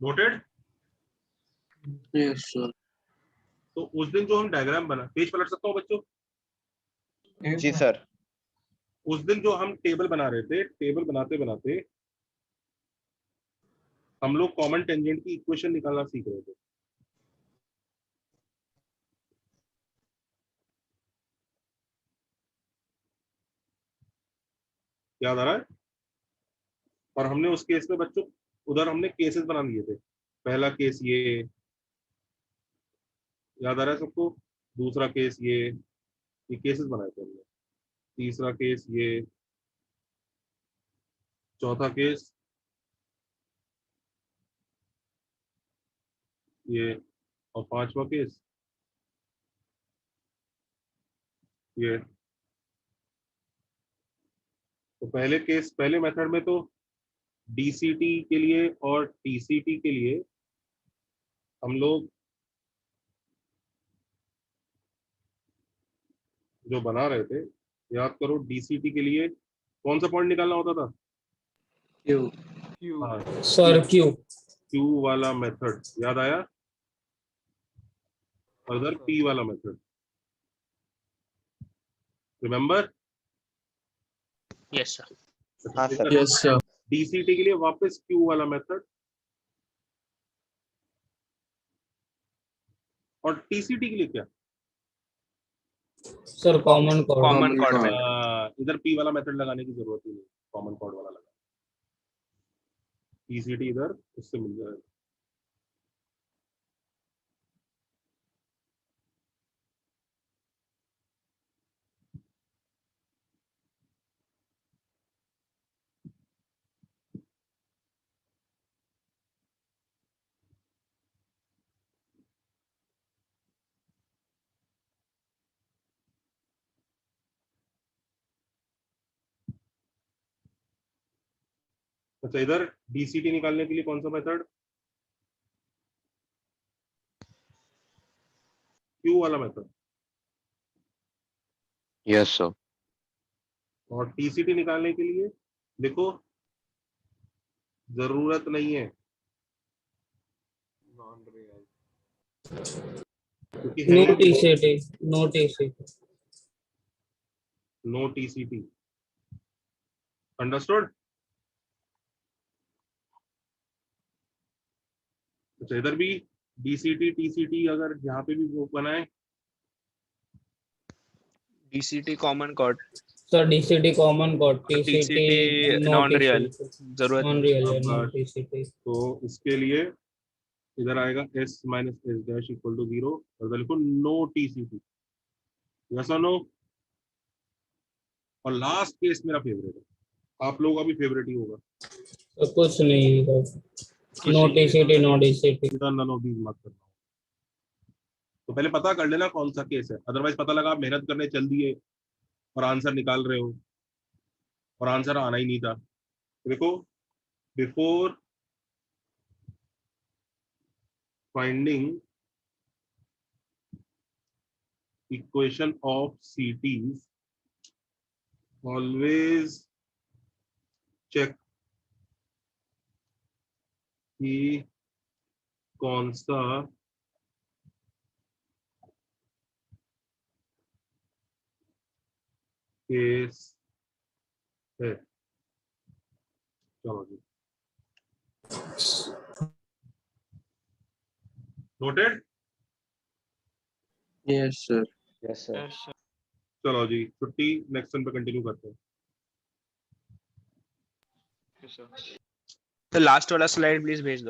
Speaker 1: Noted?
Speaker 8: Yes, sir.
Speaker 1: तो उस दिन जो हम डायग्राम बना, पेज पलट सकता हूँ बच्चों?
Speaker 3: जी सर।
Speaker 1: उस दिन जो हम टेबल बना रहे थे, टेबल बनाते बनाते हम लोग कॉमन टेंजेंट की इक्वेशन निकालना सीख रहे थे। याद आ रहा है? और हमने उस केस में बच्चों उधर हमने केसेस बना लिए थे। पहला केस ये याद आ रहा है सबको, दूसरा केस ये केसेस बनाए थे हमने, तीसरा केस ये, चौथा केस ये, और पांचवा केस ये। तो पहले मेथड में तो डीसीटी के लिए और टीसीटी के लिए हम लोग जो बना रहे थे, याद करो, डीसीटी के लिए कौन सा पॉइंट निकालना होता था?
Speaker 13: क्यू।
Speaker 1: हाँ,
Speaker 5: सर क्यू
Speaker 1: क्यू वाला मेथड याद आया, और उधर पी वाला मेथड, रिमेम्बर?
Speaker 14: Yes sir.
Speaker 3: हाँ सर।
Speaker 8: Yes sir.
Speaker 1: डीसीटी के लिए वापस क्यू वाला मेथड, और टीसीटी के लिए क्या?
Speaker 5: Sir common code.
Speaker 14: Common code में
Speaker 1: इधर पी वाला मेथड लगाने की जरूरत ही नहीं, कॉमन कोड वाला लगा, टीसीटी इधर उससे मिल जाएगा। अच्छा, इधर डीसीटी निकालने के लिए कौन सा मेथड? क्यू वाला मेथड।
Speaker 7: Yes sir.
Speaker 1: और टीसीटी निकालने के लिए देखो, जरूरत नहीं है, क्योंकि
Speaker 5: नो
Speaker 1: है
Speaker 5: TCT, no TCT.
Speaker 1: No TCT. Understood? अच्छा, इधर भी डीसीटी टीसीटी अगर यहाँ पे भी वो बनाए,
Speaker 14: DCT common code,
Speaker 5: sir DCT common code, TCT
Speaker 14: TCT
Speaker 5: no
Speaker 14: non real,
Speaker 5: TCT,
Speaker 14: जरूरत
Speaker 5: नॉन
Speaker 14: नहीं।
Speaker 5: रियल है,
Speaker 1: अब
Speaker 5: नो टीसीटी।
Speaker 1: तो इसके लिए इधर आएगा s minus S dash equal to 0, और इधर लिखो नो टीसीटी। यस और नो? और लास्ट केस मेरा फेवरेट है, आप लोगों का भी फेवरेट ही होगा।
Speaker 5: तो कुछ नहीं है, नो टीसीटी, नो डीसीटी।
Speaker 1: इधर नन ऑफ दीज मत करना। तो पहले पता कर लेना कौन सा केस है, अदरवाइज पता लगा आप मेहनत करने चल दिए और आंसर निकाल रहे हो और आंसर आना ही नहीं था। देखो, before finding equation of CTs, always check कि कौन सा केस है। चलो जी, noted?
Speaker 8: Yes sir.
Speaker 3: Yes sir.
Speaker 1: चलो जी, छुट्टी, नेक्स्ट वन पे कंटिन्यू करते हैं।
Speaker 14: तो लास्ट वाला स्लाइड प्लीज भेज दो।